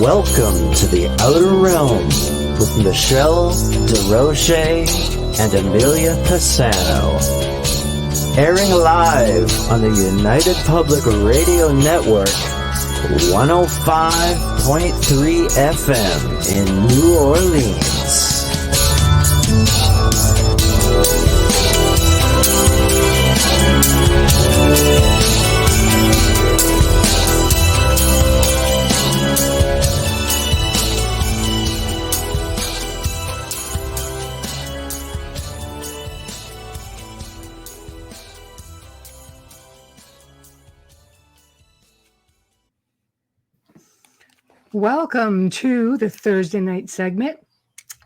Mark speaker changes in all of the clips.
Speaker 1: Welcome to the Outer Realm with Michelle DeRoche and Amelia Pisano. Airing live on the United Public Radio Network, 105.3 FM in New Orleans.
Speaker 2: Welcome to the Thursday night segment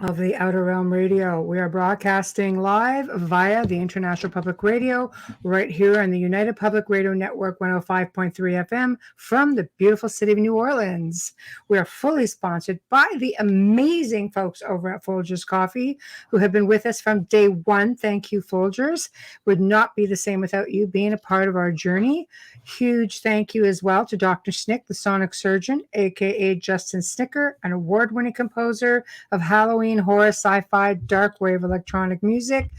Speaker 2: of the Outer Realm Radio. We are broadcasting live via the International Public Radio right here on the United Public Radio Network 105.3 FM from the beautiful city of New Orleans. We are fully sponsored by the amazing folks over at Folgers Coffee who have been with us from day one. Thank you, Folgers. Would not be the same without you being a part of our journey. Huge thank you as well to Dr. Snick, the sonic surgeon, aka Justin Snicker, an award-winning composer of Halloween, horror, sci-fi, dark wave electronic music,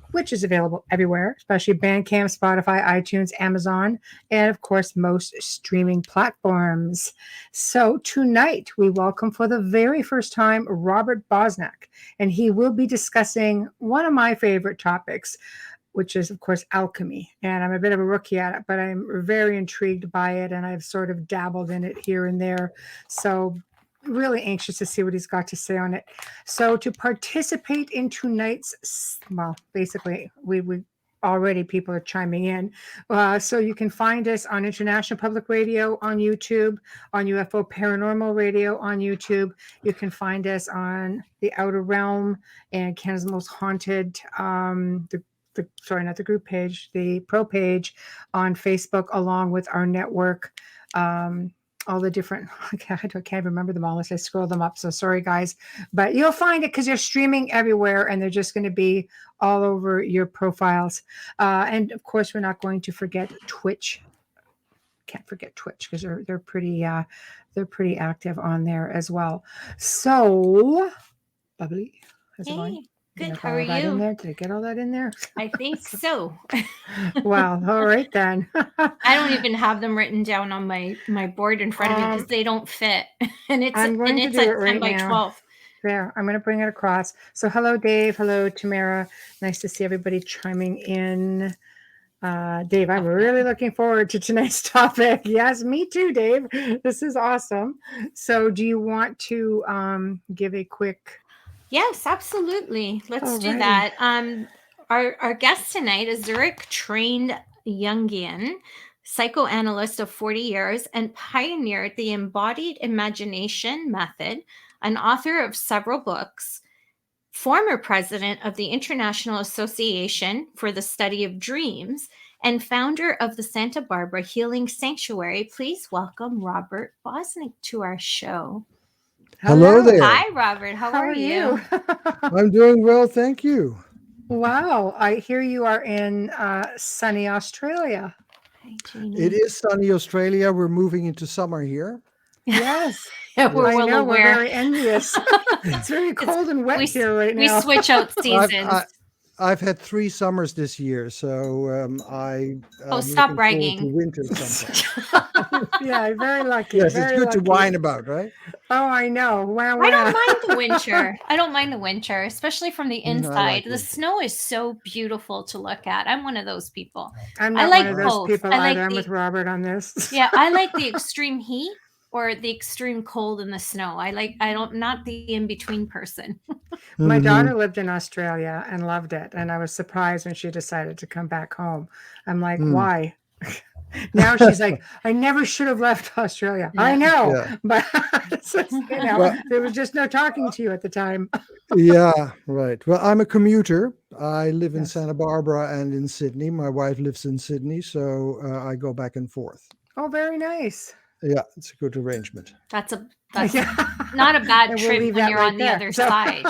Speaker 2: which is available everywhere, especially Bandcamp, Spotify, iTunes, Amazon, and of course, most streaming platforms. So tonight, we welcome for the very first time Robert Bosnak, and he will be discussing one of my favorite topics, which is, of course, alchemy. And I'm a bit of a rookie at it, but I'm very intrigued by it, and I've sort of dabbled in it here and there. So really anxious to see what he's got to say on it. So to participate in tonight's, well, basically, we already people are chiming in. So you can find us on International Public Radio on YouTube, on UFO Paranormal Radio on YouTube. You can find us on the Outer Realm and Canada's Most Haunted, not the group page, the pro page on Facebook, along with our network. All the different, I can't remember them all as I scroll them up. So sorry, guys, but you'll find it because they're streaming everywhere and they're just going to be all over your profiles. And of course, we're not going to forget Twitch. Can't forget Twitch because they're pretty active on there as well. So, Bubbly, how's it going?
Speaker 3: Good. How are you?
Speaker 2: Did I get all that in there?
Speaker 3: I think so.
Speaker 2: Wow. All right, then.
Speaker 3: I don't even have them written down on my board in front of me because they don't fit. And it's
Speaker 2: I'm going to do it right
Speaker 3: 10 by
Speaker 2: now.
Speaker 3: 12.
Speaker 2: There, I'm going to bring it across. So hello, Dave. Hello, Tamara. Nice to see everybody chiming in. Dave, I'm really looking forward to tonight's topic. Yes, me too, Dave. This is awesome. So do you want to give a quick...
Speaker 3: Yes, absolutely. Let's do that. Our guest tonight is Zurich trained Jungian psychoanalyst of 40 years and pioneered the Embodied Imagination method, an author of several books, former president of the International Association for the Study of Dreams, and founder of the Santa Barbara Healing Sanctuary. Please welcome Robert Bosnak to our show.
Speaker 4: Hello there.
Speaker 3: Hi, Robert. How are you?
Speaker 4: I'm doing well, thank you.
Speaker 2: Wow. I hear you are in sunny Australia.
Speaker 3: Hi, Jeannie.
Speaker 4: It is sunny Australia. We're moving into summer here.
Speaker 2: Yes.
Speaker 3: We're well aware.
Speaker 2: We're very envious. It's very cold and wet here right now.
Speaker 3: We switch out seasons.
Speaker 4: I've had 3 summers this year, so
Speaker 3: stop bragging.
Speaker 4: Winter
Speaker 2: Yeah, very lucky.
Speaker 4: Yes,
Speaker 2: very
Speaker 4: it's good
Speaker 2: lucky.
Speaker 4: to whine about, right?
Speaker 2: Oh, I know. Wow,
Speaker 3: I don't mind the winter. I don't mind the winter, especially from the inside. The snow is so beautiful to look at. I'm one of those people.
Speaker 2: I'm not one of those people either. I'm with Robert on this.
Speaker 3: Yeah, I like the extreme heat or the extreme cold in the snow. Not the in-between person.
Speaker 2: My daughter lived in Australia and loved it. And I was surprised when she decided to come back home. I'm like, why? Now she's like, I never should have left Australia. Yeah. I know, but there was just no talking to you at the time.
Speaker 4: Yeah, right. Well, I'm a commuter. I live in Santa Barbara and in Sydney. My wife lives in Sydney, so I go back and forth.
Speaker 2: Oh, very nice.
Speaker 4: Yeah, it's a good arrangement.
Speaker 3: That's not a bad trip when you're on the other side.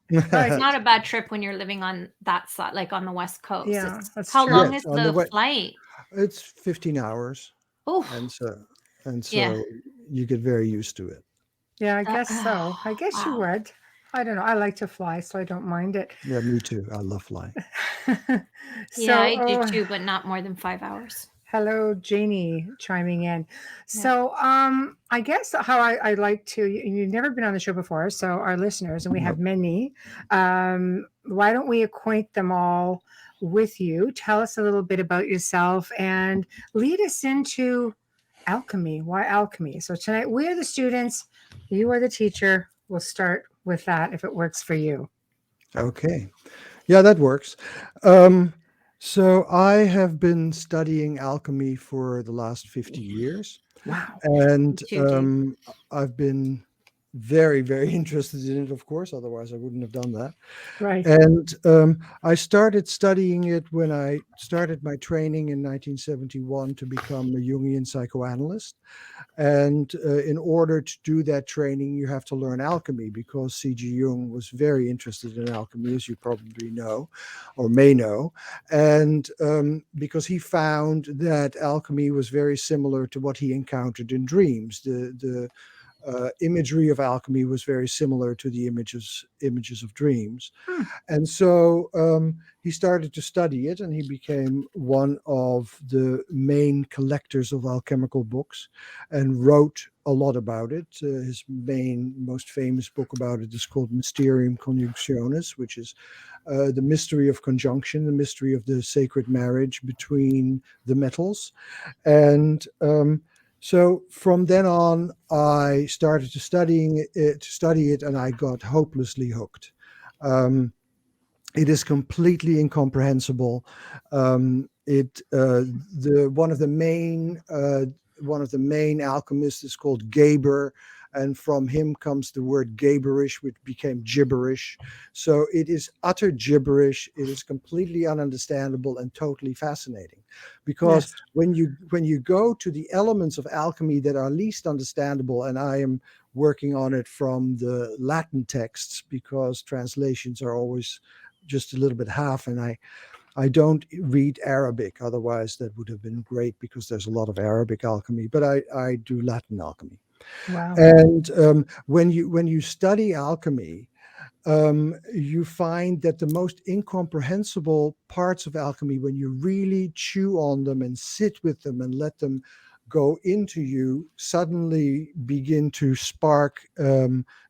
Speaker 3: It's not a bad trip when you're living on that side, like on the West Coast.
Speaker 2: Yeah,
Speaker 3: how long is the flight?
Speaker 4: It's 15 hours.
Speaker 3: Oh,
Speaker 4: and so you get very used to it.
Speaker 2: Yeah, I guess so. I guess you
Speaker 3: Wow.
Speaker 2: would. I don't know. I like to fly, so I don't mind it.
Speaker 4: Yeah, me too. I love flying.
Speaker 3: Yeah,
Speaker 2: So,
Speaker 3: I do too, but not more than 5 hours.
Speaker 2: hello, Janie chiming in.
Speaker 3: Yeah.
Speaker 2: So, I guess how I like to, you've never been on the show before, so our listeners, and we have
Speaker 4: No.
Speaker 2: many, why don't we acquaint them all with you? Tell us a little bit about yourself and lead us into alchemy. Why alchemy? So, tonight we're the students, you are the teacher. We'll start with that if it works for you.
Speaker 4: Okay. Yeah, that works. Um, so I have been studying alchemy for the last 50 years,
Speaker 2: Wow.
Speaker 3: Me
Speaker 4: and
Speaker 3: too, Dave.
Speaker 4: I've been very, very interested in it, of course, otherwise I wouldn't have done that.
Speaker 2: Right.
Speaker 4: And I started studying it when I started my training in 1971 to become a Jungian psychoanalyst. And in order to do that training, you have to learn alchemy because C.G. Jung was very interested in alchemy, as you probably know or may know. And because he found that alchemy was very similar to what he encountered in dreams. The imagery of alchemy was very similar to the images of dreams.
Speaker 2: Hmm.
Speaker 4: And so he started to study it, and he became one of the main collectors of alchemical books and wrote a lot about it. His most famous book about it is called Mysterium Conjunctionis, which is the mystery of conjunction, the mystery of the sacred marriage between the metals. And so from then on, I started to study it, and I got hopelessly hooked. It is completely incomprehensible. It the one of the main alchemists is called Geber, and from him comes the word Geberish, which became gibberish. So it is utter gibberish. It is completely ununderstandable and totally fascinating, because
Speaker 2: Yes.
Speaker 4: when you go to the elements of alchemy that are least understandable, and I am working on it from the Latin texts because translations are always just a little bit half, and I don't read Arabic, otherwise that would have been great because there's a lot of Arabic alchemy, but I do Latin alchemy.
Speaker 2: Wow.
Speaker 4: And when you study alchemy, you find that the most incomprehensible parts of alchemy, when you really chew on them and sit with them and let them go into you, suddenly begin to spark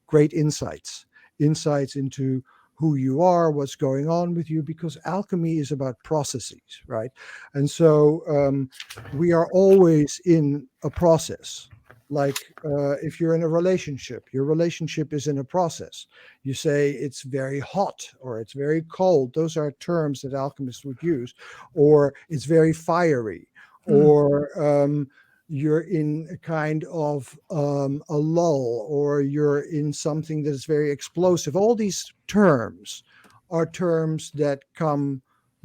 Speaker 4: great insights into who you are, what's going on with you, because alchemy is about processes, right? And so we are always in a process. Like if you're in a relationship, your relationship is in a process. You say it's very hot or it's very cold. Those are terms that alchemists would use. Or it's very fiery,
Speaker 2: Hmm.
Speaker 4: or you're in a kind of a lull, or you're in something that is very explosive. All these terms are terms that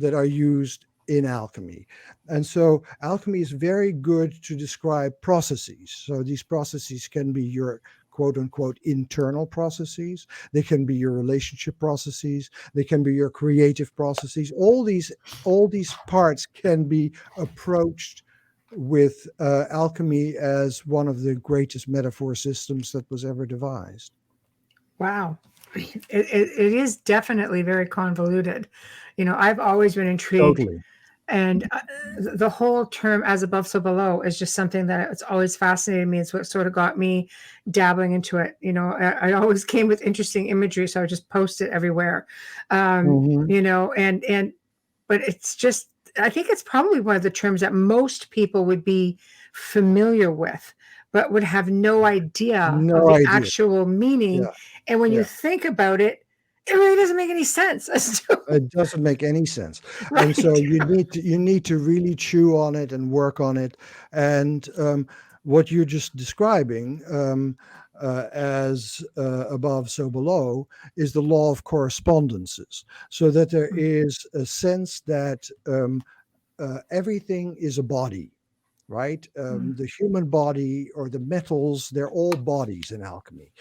Speaker 4: are used in alchemy. And so alchemy is very good to describe processes. So these processes can be your quote unquote internal processes. They can be your relationship processes. They can be your creative processes. All these parts can be approached with alchemy as one of the greatest metaphor systems that was ever devised.
Speaker 2: Wow. It is definitely very convoluted. I've always been intrigued,
Speaker 4: Totally.
Speaker 2: and the whole term "as above, so below" is just something that it's always fascinated me. It's what sort of got me dabbling into it. I always came with interesting imagery, so I would just post it everywhere.
Speaker 4: Mhm.
Speaker 2: And but it's just, I think it's probably one of the terms that most people would be familiar with, but would have no idea of
Speaker 4: No
Speaker 2: the
Speaker 4: idea.
Speaker 2: actual meaning.
Speaker 4: Yeah.
Speaker 2: And when you
Speaker 4: Yeah.
Speaker 2: think about it, it really doesn't make any sense as to
Speaker 4: It doesn't make any sense. And so
Speaker 2: right.
Speaker 4: you need to really chew on it and work on it. And what you're just describing as above, so below, is the law of correspondences. So that there is a sense that everything is a body, right? The human body or the metals, they're all bodies in alchemy.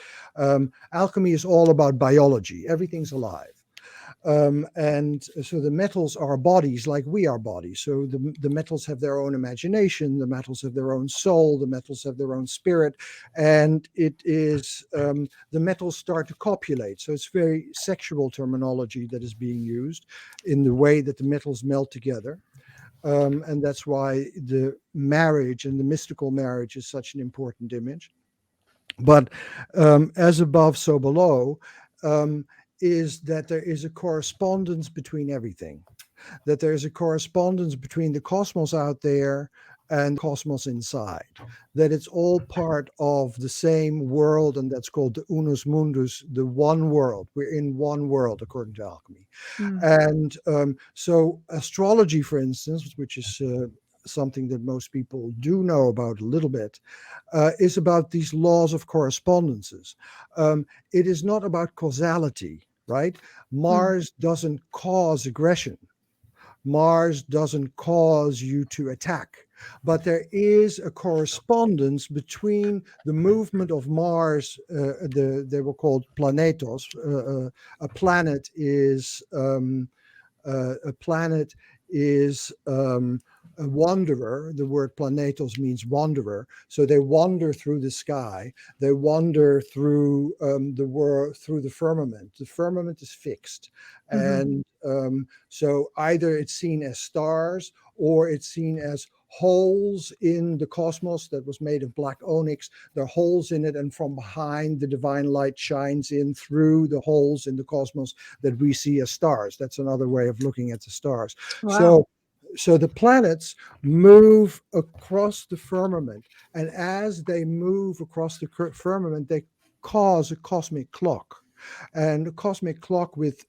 Speaker 4: Alchemy is all about biology. Everything's alive. And so the metals are bodies like we are bodies. So the metals have their own imagination, the metals have their own soul, the metals have their own spirit, and it is the metals start to copulate. So it's very sexual terminology that is being used in the way that the metals melt together. And that's why the marriage and the mystical marriage is such an important image. But as above, so below, is that there is a correspondence between everything, that there is a correspondence between the cosmos out there and the cosmos inside, that it's all part of the same world, and that's called the unus mundus, the one world. We're in one world, according to alchemy. And so astrology, for instance, which is something that most people do know about a little bit, is about these laws of correspondences. It is not about causality, right? Mars doesn't cause aggression. Mars doesn't cause you to attack. But there is a correspondence between the movement of Mars, they were called planetos. A planet is a wanderer. The word planetos means wanderer. So they wander through the sky. They wander through the world, through the firmament. The firmament is fixed. And so either it's seen as stars or it's seen as holes in the cosmos that was made of black onyx. There are holes in it, and from behind the divine light shines in through the holes in the cosmos that we see as stars. That's another way of looking at the stars.
Speaker 2: Wow.
Speaker 4: So the planets move across the firmament, and as they move across the firmament, they cause a cosmic clock. And a cosmic clock with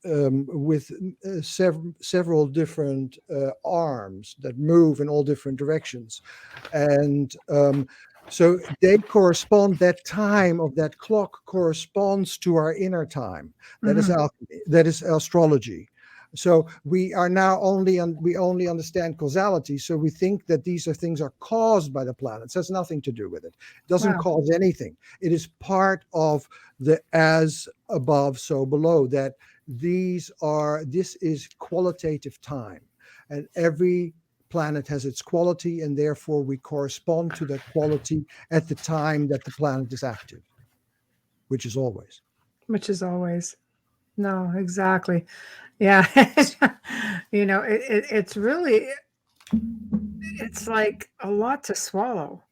Speaker 4: several different arms that move in all different directions. And so they correspond, that time of that clock corresponds to our inner time. That is alchemy, that is astrology. So we are now we only understand causality. So we think that these things are caused by the planets. It has nothing to do with it. It doesn't cause anything. It is part of the as above, so below, that this is qualitative time. And every planet has its quality, and therefore we correspond to that quality at the time that the planet is active, which is always.
Speaker 2: Which is always. No, exactly. Yeah. It's really, it's like a lot to swallow.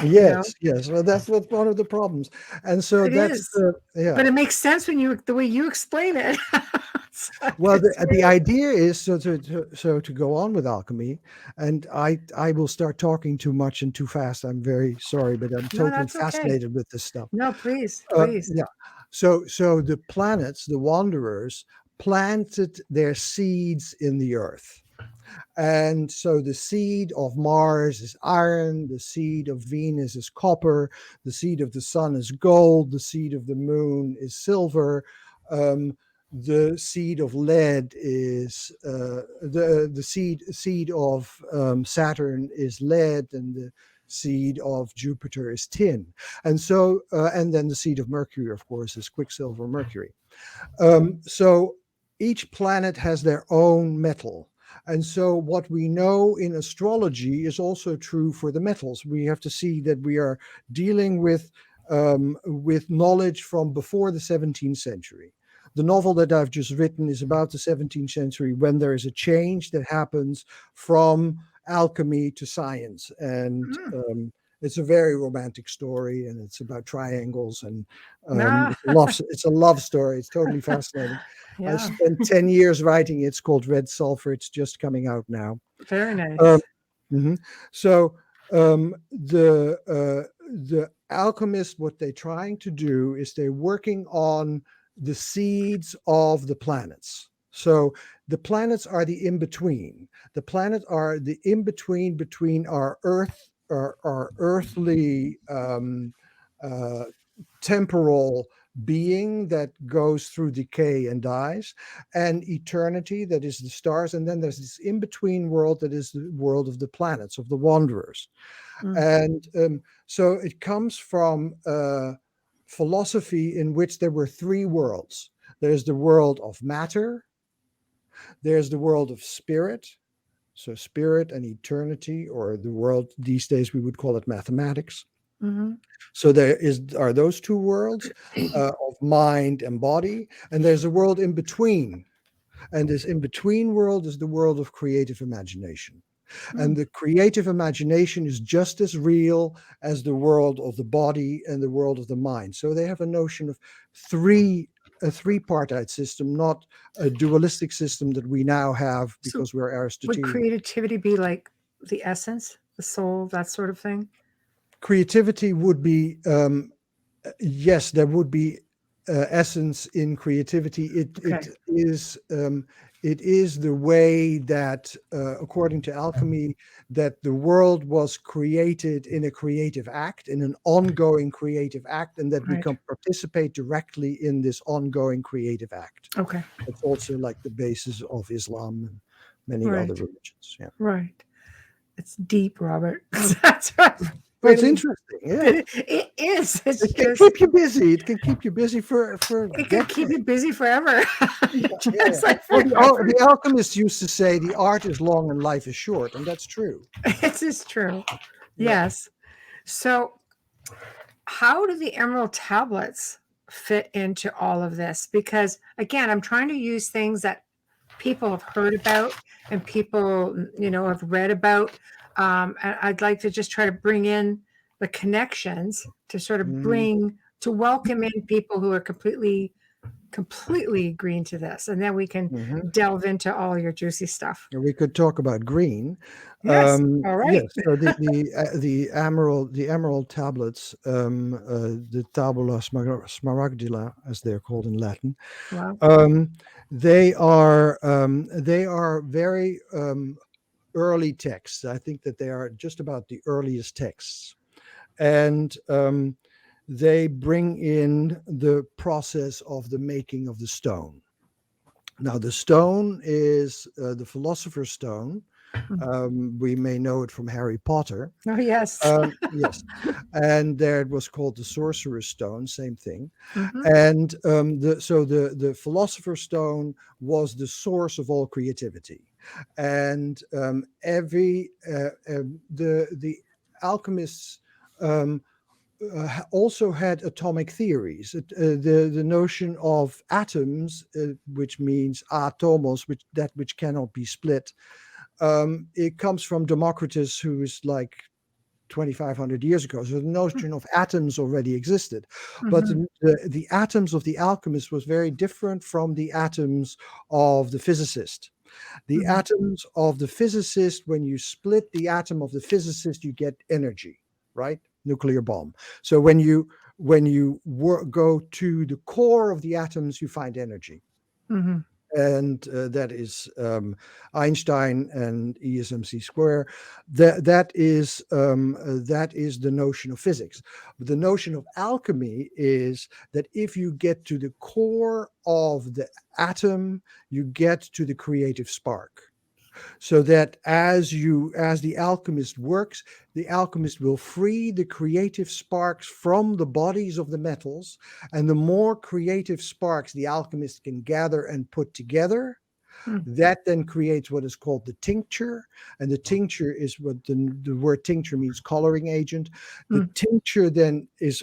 Speaker 4: Yes. Well, that's one of the problems, and so
Speaker 2: It
Speaker 4: that's
Speaker 2: is. But it makes sense when the way you explain it.
Speaker 4: Well, the idea is to go on with alchemy, and I will start talking too much and too fast. I'm very sorry, but I'm
Speaker 2: No,
Speaker 4: totally
Speaker 2: that's okay.
Speaker 4: fascinated with this stuff.
Speaker 2: No, please.
Speaker 4: Yeah. So the planets, the wanderers, planted their seeds in the earth. And so the seed of Mars is iron, the seed of Venus is copper, the seed of the sun is gold, the seed of the moon is silver. The seed of lead is the seed of Saturn is lead, and the seed of Jupiter is tin. And so and then the seed of Mercury, of course, is quicksilver, mercury. So each planet has their own metal. And so what we know in astrology is also true for the metals. We have to see that we are dealing with knowledge from before the 17th century. The novel that I've just written is about the 17th century, when there is a change that happens from alchemy to science. And it's a very romantic story, and it's about triangles, and it's a love story. It's totally fascinating. I spent 10 years writing it. It's called Red Sulphur. It's just coming out now.
Speaker 2: Very nice.
Speaker 4: So the alchemists, what they're trying to do is they're working on the seeds of the planets. So the planets are the in-between. The planets are the in-between between our earth, our earthly temporal being that goes through decay and dies, and eternity, that is the stars. And then there's this in-between world that is the world of the planets, of the wanderers. And so it comes from philosophy in which there were three worlds. There's the world of matter, There's the world of spirit, so spirit and eternity, or the world these days we would call it mathematics.
Speaker 2: Mm-hmm.
Speaker 4: So are those two worlds of mind and body, and there's a world in between. And this in between world is the world of creative imagination. And the creative imagination is just as real as the world of the body and the world of the mind. So they have a notion of a three-partite system, not a dualistic system that we now have because we're
Speaker 2: Would
Speaker 4: Aristotelian.
Speaker 2: creativity be like the essence, the soul, that sort of thing?
Speaker 4: Creativity would be, yes, there would be essence in creativity. It is the way that, according to alchemy, that the world was created in a creative act, in an ongoing creative act, and that we
Speaker 2: Right.
Speaker 4: can participate directly in this ongoing creative act.
Speaker 2: Okay.
Speaker 4: It's also like the basis of Islam and many
Speaker 2: Right.
Speaker 4: other religions. Yeah.
Speaker 2: Right. It's deep, Robert. That's right.
Speaker 4: Well, it's interesting. Yeah.
Speaker 2: It is. It's
Speaker 4: It can
Speaker 2: just,
Speaker 4: keep you busy. It can keep you busy for
Speaker 2: it can
Speaker 4: decades.
Speaker 2: keep you busy forever. Just like
Speaker 4: Well,
Speaker 2: forever.
Speaker 4: the alchemists used to say the art is long and life is short, and that's true.
Speaker 2: This is true.
Speaker 4: Yeah.
Speaker 2: Yes. So, how do the emerald tablets fit into all of this? Because again, I'm trying to use things that people have heard about and people, have read about. And I'd like to just try to bring in the connections to sort of to welcome in people who are completely green to this. And then we can delve into all your juicy stuff.
Speaker 4: We could talk about green.
Speaker 2: Yes. All right.
Speaker 4: Yes. So the emerald tablets, the tabula smaragdila, as they're called in Latin.
Speaker 2: Wow.
Speaker 4: They are very early texts. I think that they are just about the earliest texts, and they bring in the process of the making of the stone. Now, the stone is the philosopher's stone. We may know it from Harry Potter.
Speaker 2: Oh, yes.
Speaker 4: Yes. And there it was called the sorcerer's stone, same thing.
Speaker 2: Mhm.
Speaker 4: And the philosopher's stone was the source of all creativity. And the alchemists also had atomic theories. The notion of atoms, which means atomos, which cannot be split. It comes from Democritus, who is like 2,500 years ago. So the notion of atoms already existed. But the atoms of the alchemist was very different from the atoms of the physicist. The atoms of the physicist, when you split the atom of the physicist, you get energy, right? Nuclear bomb. So when you go to the core of the atoms, you find energy. And that is Einstein and E is mc square. That is the notion of physics. The notion of alchemy is that if you get to the core of the atom, you get to the creative spark. So that as the alchemist works, the alchemist will free the creative sparks from the bodies of the metals. And the more creative sparks the alchemist can gather and put together, that then creates what is called the tincture. And the tincture is what the word tincture means, coloring agent. The tincture then it's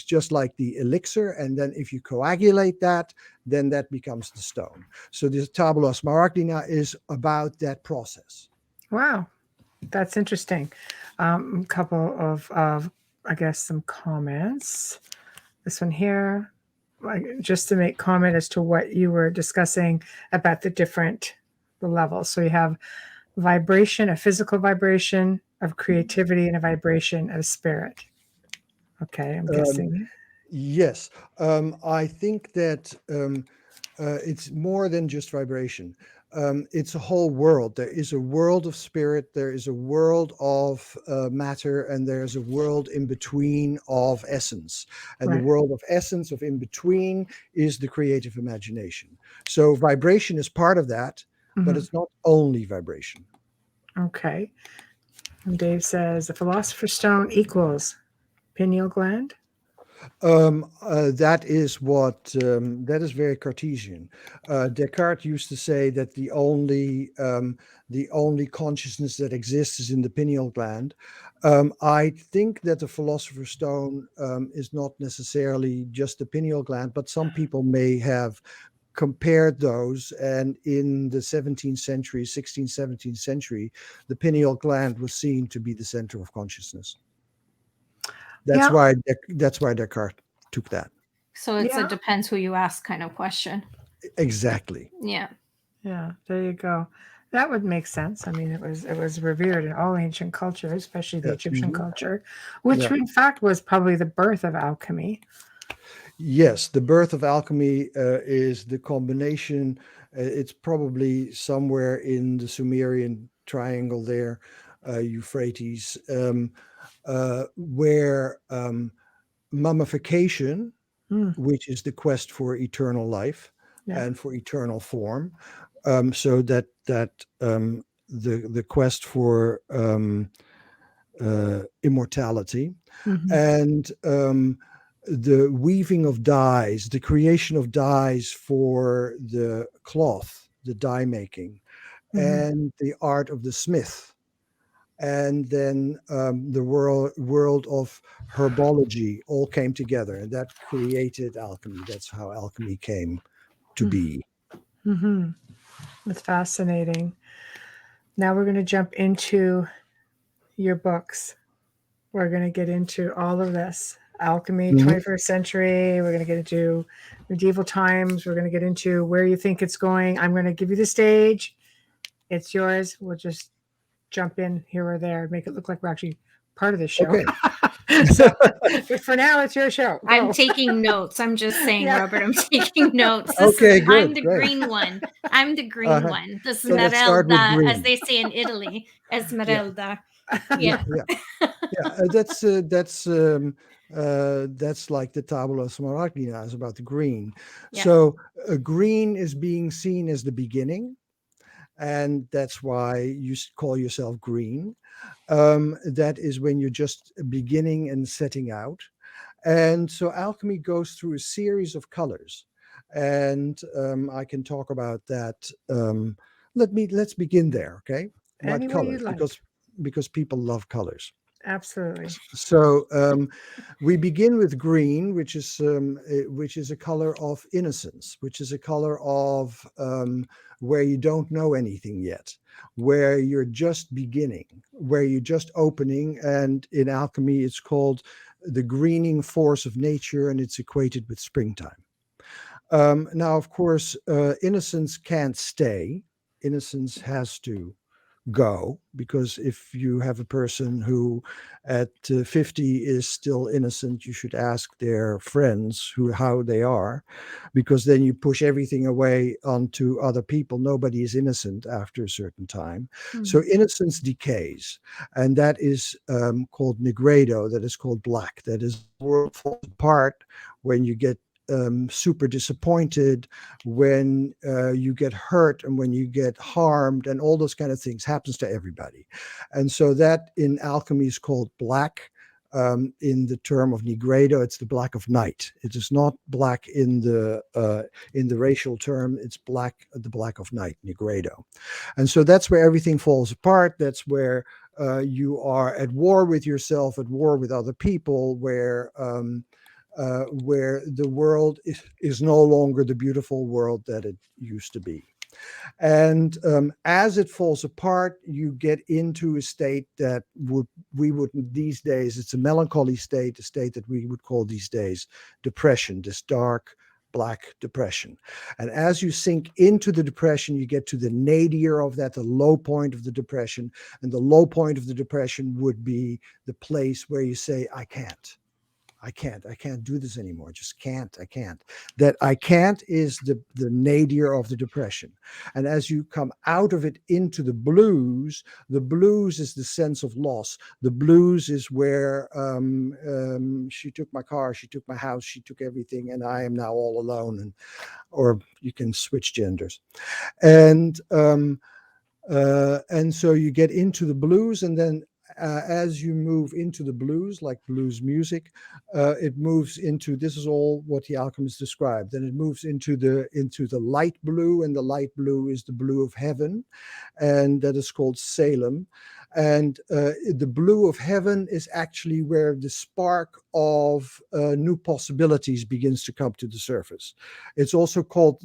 Speaker 4: just like the elixir. And then if you coagulate that, then that becomes the stone. So this tabula smaragdina is about that process.
Speaker 2: Wow. That's interesting. A couple of I guess, some comments. This one here. Just to make comment as to what you were discussing about the levels. So you have vibration, a physical vibration of creativity, and a vibration of spirit. Okay, I'm guessing.
Speaker 4: Yes, I think that it's more than just vibration. It's a whole world. There is a world of spirit, there is a world of matter, and there's a world in between of essence. And the world of essence, of in between, is the creative imagination. So vibration is part of that, but it's not only vibration.
Speaker 2: Okay. And Dave says the philosopher's stone equals pineal gland.
Speaker 4: That is very Cartesian. Descartes used to say that the only consciousness that exists is in the pineal gland. I think that the philosopher's stone is not necessarily just the pineal gland, but some people may have compared those, and in the 17th century, 16th, 17th century, the pineal gland was seen to be the center of consciousness.
Speaker 2: Yeah.
Speaker 4: That's why Descartes took that.
Speaker 3: So it's a
Speaker 2: Yeah.
Speaker 3: depends who you ask kind of question.
Speaker 4: Exactly.
Speaker 3: Yeah.
Speaker 2: Yeah, there you go. That would make sense. I mean, it was revered in all ancient cultures, especially the
Speaker 4: Yeah.
Speaker 2: Egyptian
Speaker 4: Mhm.
Speaker 2: culture, which
Speaker 4: Yeah.
Speaker 2: in fact was probably the birth of alchemy.
Speaker 4: Yes, the birth of alchemy is the combination. It's probably somewhere in the Sumerian triangle there, Euphrates, where mummification,
Speaker 2: Mm,
Speaker 4: which is the quest for eternal life
Speaker 2: yeah.
Speaker 4: and for eternal form, so that the quest for immortality,
Speaker 2: Hmm.
Speaker 4: and the weaving of dyes, the creation of dyes for the cloth, the dye making,
Speaker 2: Hmm.
Speaker 4: and the art of the smith, and then the world of herbology all came together, and that created alchemy. That's how alchemy came to be.
Speaker 2: Hmm. That's fascinating. Now we're going to jump into your books. We're going to get into all of this alchemy,
Speaker 4: Mhm.
Speaker 2: 21st century. We're going to get into medieval times. We're going to get into where you think it's going. I'm going to give you the stage. It's yours. We'll just jump in here or there, make it look like we're actually part of the show.
Speaker 4: Okay.
Speaker 2: So, but for now, it's your show. Go.
Speaker 3: I'm taking notes. I'm just saying,
Speaker 2: Yeah.
Speaker 3: Robert, I'm taking notes.
Speaker 4: Okay,
Speaker 3: I'm
Speaker 4: good,
Speaker 3: the
Speaker 4: great.
Speaker 3: green one. I'm the green
Speaker 4: Uh-huh.
Speaker 3: one. The
Speaker 4: So let's start with
Speaker 3: Esmeralda, as
Speaker 4: green.
Speaker 3: they say in Italy.
Speaker 4: Yeah,
Speaker 3: Esmeralda.
Speaker 4: yeah,
Speaker 3: Yeah.
Speaker 4: yeah. Yeah, that's like the tabula smaragdina is about the green.
Speaker 3: Yeah.
Speaker 4: So green is being seen as the beginning, and that's why you call yourself green. That is when you're just beginning and setting out. And so alchemy goes through a series of colors, and I can talk about that. Let's begin there, okay? About
Speaker 2: Any way you'd
Speaker 4: colors,
Speaker 2: like.
Speaker 4: because people love colors.
Speaker 2: Absolutely.
Speaker 4: So we begin with green, which is a color of innocence, which is a color of where you don't know anything yet, where you're just beginning, where you're just opening. And in alchemy, it's called the greening force of nature, and it's equated with springtime. Now, of course, innocence can't stay. Innocence has to go, because if you have a person who at 50 is still innocent, you should ask their friends how they are, because then you push everything away onto other people. Nobody is innocent after a certain time. So innocence decays, and that is called nigredo, that is called black, that is the world falls apart when you get super disappointed, when you get hurt, and when you get harmed, and all those kind of things happens to everybody. And so that in alchemy is called black. In the term of nigredo, it's the black of night. It is not black in the racial term. It's black, the black of night, nigredo. And so that's where everything falls apart. That's where you are at war with yourself, at war with other people, where the world is no longer the beautiful world that it used to be. And as it falls apart, you get into a state that we would these days, it's a melancholy state, a state that we would call these days depression, this dark, black depression. And as you sink into the depression, you get to the nadir of that, the low point of the depression. And the low point of the depression would be the place where you say, I can't do this anymore. Just can't. I can't. That I can't is the nadir of the depression. And as you come out of it into the blues is the sense of loss. The blues is where she took my car, she took my house, she took everything, and I am now all alone. Or you can switch genders. And so you get into the blues, and then as you move into the blues, like blues music, it moves into, this is all what the alchemists described. Then it moves into the light blue, and the light blue is the blue of heaven, and that is called Salem. And the blue of heaven is actually where the spark of new possibilities begins to come to the surface. It's also called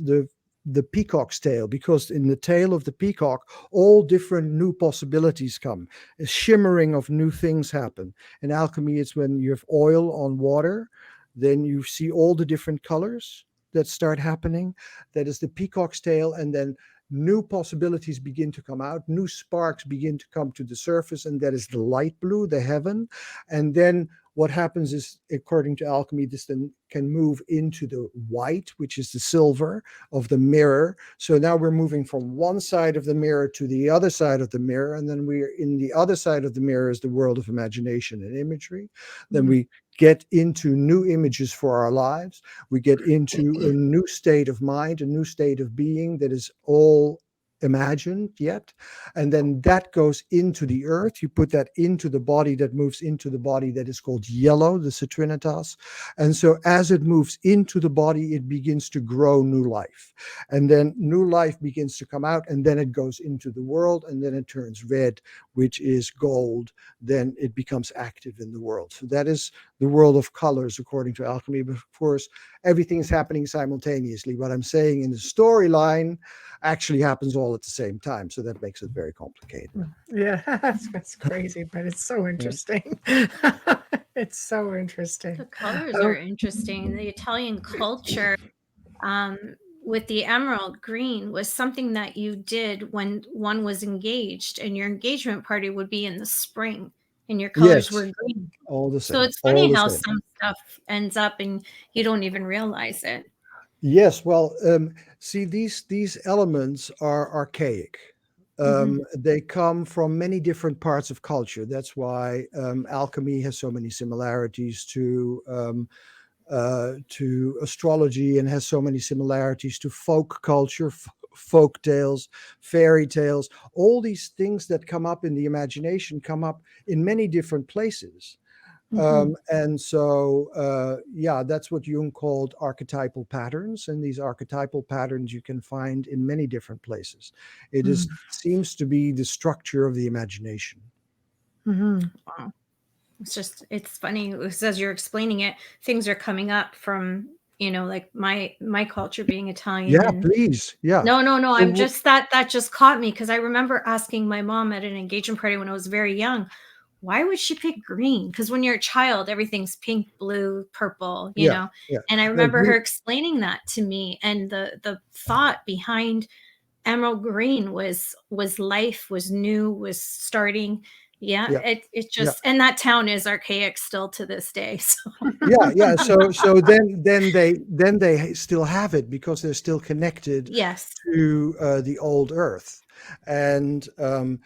Speaker 4: the peacock's tail, because in the tail of the peacock, all different new possibilities come. A shimmering of new things happen. In alchemy, it's when you have oil on water, then you see all the different colors that start happening. That is the peacock's tail. And then new possibilities begin to come out, new sparks begin to come to the surface, and that is the light blue, the heaven. And then what happens is, according to alchemy, this then can move into the white, which is the silver of the mirror. So now we're moving from one side of the mirror to the other side of the mirror, and then we're in the other side of the mirror is the world of imagination and imagery. Then we get into new images for our lives. We get into a new state of mind, a new state of being that is all imagined yet, and then that goes into the earth. You put that into the body, that moves into the body, that is called yellow, the citrinitas. And so as it moves into the body, it begins to grow new life, and then new life begins to come out, and then it goes into the world, and then it turns red, which is gold. Then it becomes active in the world. So that is the world of colors according to alchemy. But of course, everything is happening simultaneously. What I'm saying in the storyline actually happens all at the same time. So that makes it very complicated.
Speaker 2: Yeah, that's crazy, but it's so interesting. It's so interesting.
Speaker 3: The colors are interesting. The Italian culture with the emerald green was something that you did when one was engaged, and your engagement party would be in the spring, and your colors were green.
Speaker 4: All the same.
Speaker 3: So it's funny how some stuff ends up and you don't even realize it.
Speaker 4: Yes, well, see, these elements are archaic. They come from many different parts of culture. That's why alchemy has so many similarities to astrology, and has so many similarities to folk culture, folk tales, fairy tales. All these things that come up in the imagination come up in many different places. And so, that's what Jung called archetypal patterns. And these archetypal patterns you can find in many different places. It seems to be the structure of the imagination.
Speaker 3: Wow. It's funny, as you're explaining it, things are coming up from, like my culture being Italian.
Speaker 4: Yeah, please. Yeah.
Speaker 3: No. I'm just that just caught me, because I remember asking my mom at an engagement party when I was very young, why would she pick green? Because when you're a child, everything's pink, blue, purple, you know?
Speaker 4: Yeah.
Speaker 3: And I remember her explaining that to me. And the thought behind emerald green was life, was new, was starting. It just, and that town is archaic still to this day. So
Speaker 4: So then they still have it, because they're still connected to the old earth. And and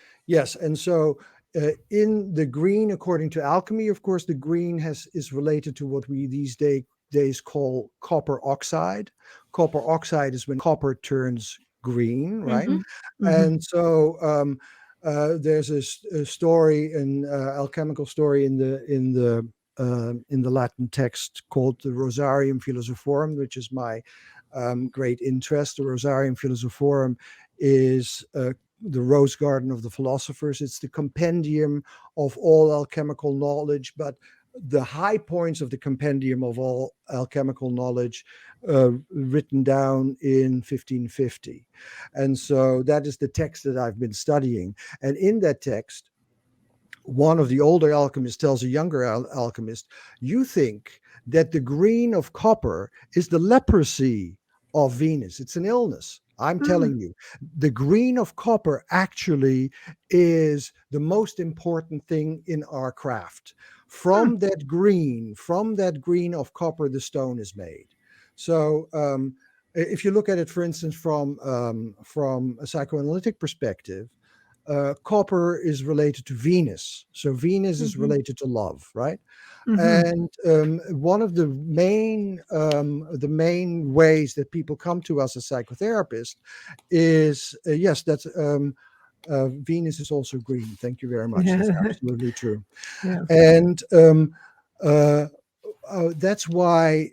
Speaker 4: so in the green, according to alchemy, of course, the green is related to what we these days call copper oxide. Copper oxide is when copper turns green, right? And so there's a story, an alchemical story in the Latin text called the Rosarium Philosophorum, which is my great interest. The Rosarium Philosophorum is the rose garden of the philosophers. It's the compendium of all alchemical knowledge, but the high points of the compendium of all alchemical knowledge written down in 1550. And so that is the text that I've been studying. And in that text, one of the older alchemists tells a younger alchemist, you think that the green of copper is the leprosy of Venus. It's an illness. I'm telling you, the green of copper actually is the most important thing in our craft. From that green of copper, the stone is made. So if you look at it, for instance, from a psychoanalytic perspective, copper is related to Venus. So Venus is related to love, right? And one of the main ways that people come to us as psychotherapists is that's Venus is also green. Thank you very much.
Speaker 2: Yeah.
Speaker 4: That's absolutely true.
Speaker 2: Yeah.
Speaker 4: And that's why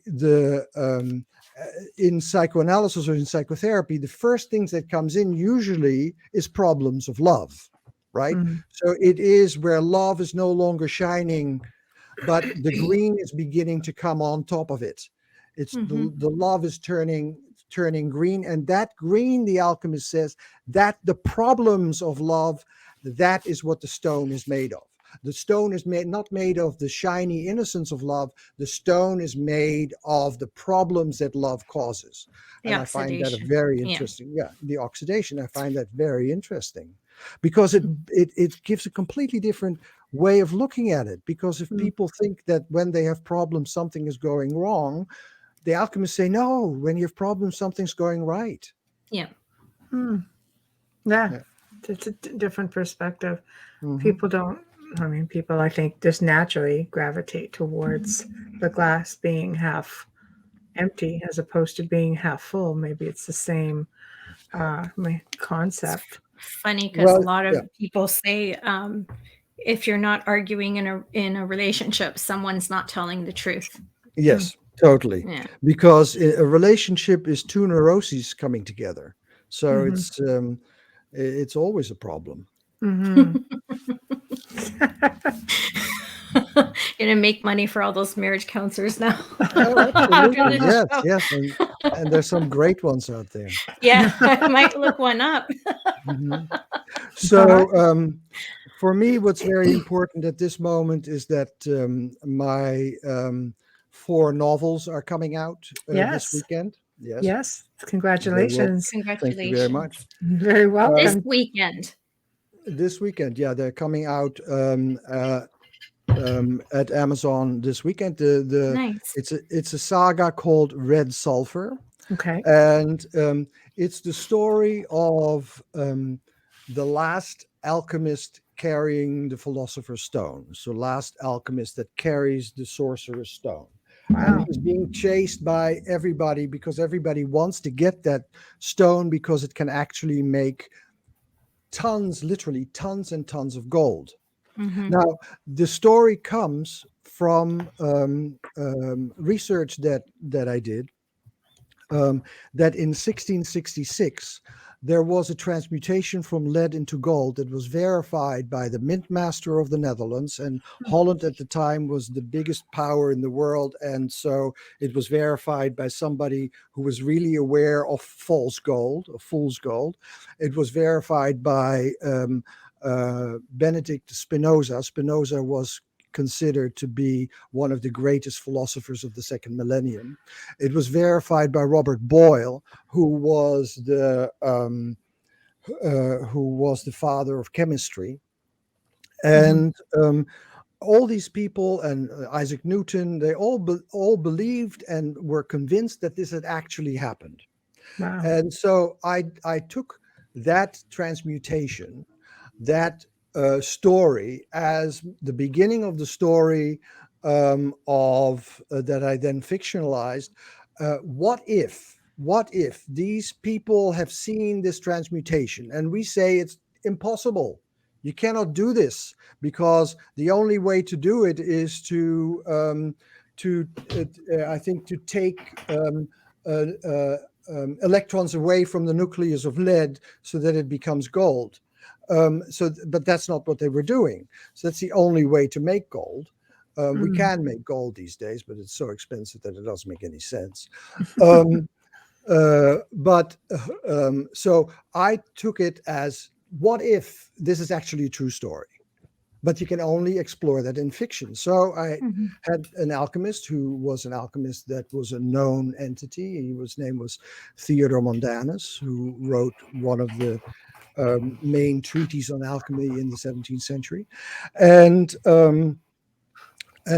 Speaker 4: in psychoanalysis or in psychotherapy, the first things that comes in usually is problems of love, right?
Speaker 2: Mm.
Speaker 4: So it is where love is no longer shining, but the green is beginning to come on top of it. It's the love is turning green, and that green, the alchemist says, that the problems of love, that is what the stone is made of. The stone is not made of the shiny innocence of love. The stone is made of the problems that love causes. And I find that a very interesting. Yeah, the oxidation. I find that very interesting because it gives a completely different way of looking at it. Because if people think that when they have problems, something is going wrong, the alchemists say, no, when you have problems, something's going right.
Speaker 3: Yeah.
Speaker 2: Yeah. It's a different perspective.
Speaker 4: Mm-hmm.
Speaker 2: People, I think, just naturally gravitate towards the glass being half empty as opposed to being half full. Maybe it's the same concept.
Speaker 3: Funny because a lot of people say if you're not arguing in a relationship, someone's not telling the truth.
Speaker 4: Yes, totally. Yeah. Because a relationship is two neuroses coming together. So it's always a problem.
Speaker 2: Mm-hmm.
Speaker 3: You're gonna make money for all those marriage counselors now.
Speaker 4: Oh, absolutely. Yes. And there's some great ones out there.
Speaker 3: Yeah, I might look one up.
Speaker 4: So for me, what's very important at this moment is that my 4 novels are coming out this weekend.
Speaker 2: Yes. Congratulations.
Speaker 3: Congratulations.
Speaker 4: Thank you very much.
Speaker 2: Very welcome.
Speaker 3: This weekend.
Speaker 4: This weekend, yeah, they're coming out at Amazon this weekend.
Speaker 3: Nice.
Speaker 4: It's a saga called Red Sulphur.
Speaker 2: Okay.
Speaker 4: And it's the story of the last alchemist carrying the philosopher's stone. So last alchemist that carries the sorcerer's stone. Wow. And he's being chased by everybody because everybody wants to get that stone because it can actually make literally tons and tons of gold. Now, the story comes from research that I did, that in 1666, there was a transmutation from lead into gold that was verified by the mint master of the Netherlands. And Holland at the time was the biggest power in the world. And so it was verified by somebody who was really aware of fool's gold. It was verified by Benedict Spinoza. Spinoza was considered to be one of the greatest philosophers of the second millennium. It was verified by Robert Boyle, who was the father of chemistry, and all these people and Isaac Newton, they all believed and were convinced that this had actually happened. Wow. And so I took that transmutation, that story, as the beginning of the story that I then fictionalized. What if these people have seen this transmutation and we say it's impossible? You cannot do this because the only way to do it is to take electrons away from the nucleus of lead so that it becomes gold. But that's not what they were doing. So that's the only way to make gold. We can make gold these days, but it's so expensive that it doesn't make any sense. So I took it as, what if this is actually a true story? But you can only explore that in fiction. So I had an alchemist who was an alchemist that was a known entity. His name was Theodore Montanus, who wrote one of the main treatise on alchemy in the 17th century. And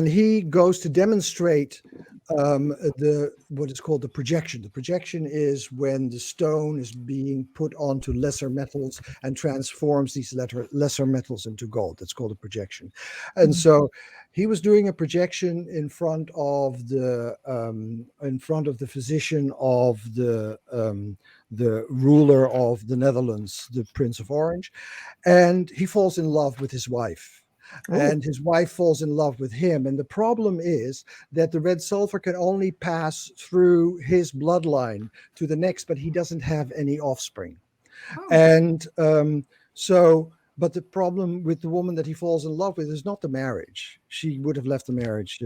Speaker 4: he goes to demonstrate what is called the projection. The projection is when the stone is being put onto lesser metals and transforms these lesser metals into gold. That's called a projection. And so he was doing a projection in front of the physician of the the ruler of the Netherlands, the Prince of Orange, and he falls in love with his wife. And his wife falls in love with him. And the problem is that the red sulfur can only pass through his bloodline to the next, but he doesn't have any offspring. And but the problem with the woman that he falls in love with is not the marriage. She would have left the marriage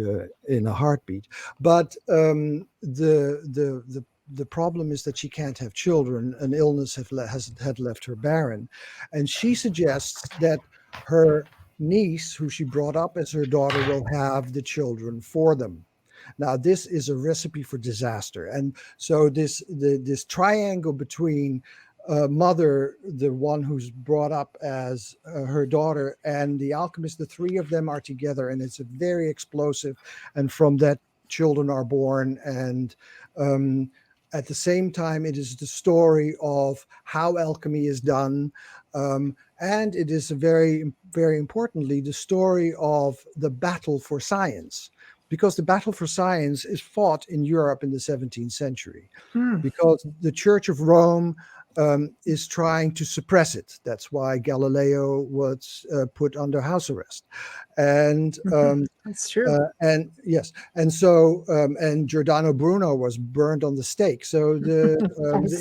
Speaker 4: in a heartbeat. But the problem is that she can't have children. An illness had left her barren. And she suggests that her niece, who she brought up as her daughter, will have the children for them. Now, this is a recipe for disaster. And so this triangle between mother, the one who's brought up as her daughter, and the alchemist, the three of them are together, and it's a very explosive. And from that, children are born. And at the same time, it is the story of how alchemy is done. And it is very, very importantly, the story of the battle for science, because the battle for science is fought in Europe in the 17th century, because the Church of Rome is trying to suppress it. That's why Galileo was put under house arrest. And
Speaker 2: that's true.
Speaker 4: And yes, and so and Giordano Bruno was burned on the stake. So the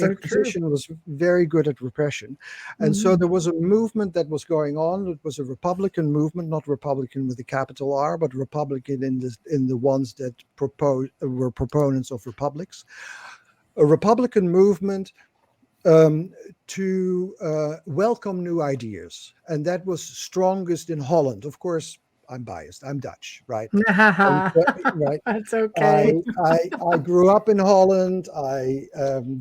Speaker 4: Inquisition was very good at repression, and so there was a movement that was going on. It was a Republican movement, not Republican with a capital R, but Republican in the ones that were proponents of republics. A Republican movement to welcome new ideas, and that was strongest in Holland. Of course, I'm biased. I'm Dutch, right?
Speaker 2: Right. That's okay.
Speaker 4: I grew up in Holland. I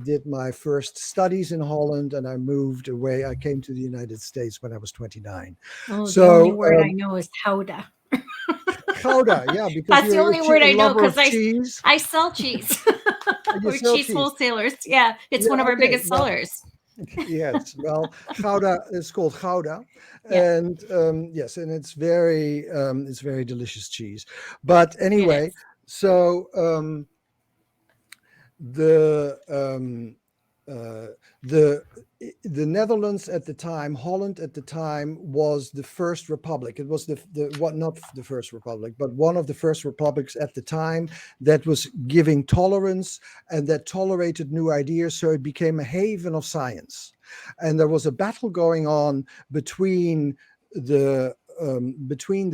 Speaker 4: did my first studies in Holland, and I moved away. I came to the United States when I was 29.
Speaker 3: Oh, so the only word I know is gouda.
Speaker 4: Gouda, yeah, because
Speaker 3: that's the only word I know, because I sell cheese. We're cheese wholesalers. Yeah, it's one of our biggest sellers.
Speaker 4: Yes, well, Gouda is called Gouda, and yes, and it's very delicious cheese. But anyway, so the Netherlands at the time, Holland at the time, was the first republic. It was not the first republic, but one of the first republics at the time that was giving tolerance and that tolerated new ideas. So it became a haven of science. And there was a battle going on between the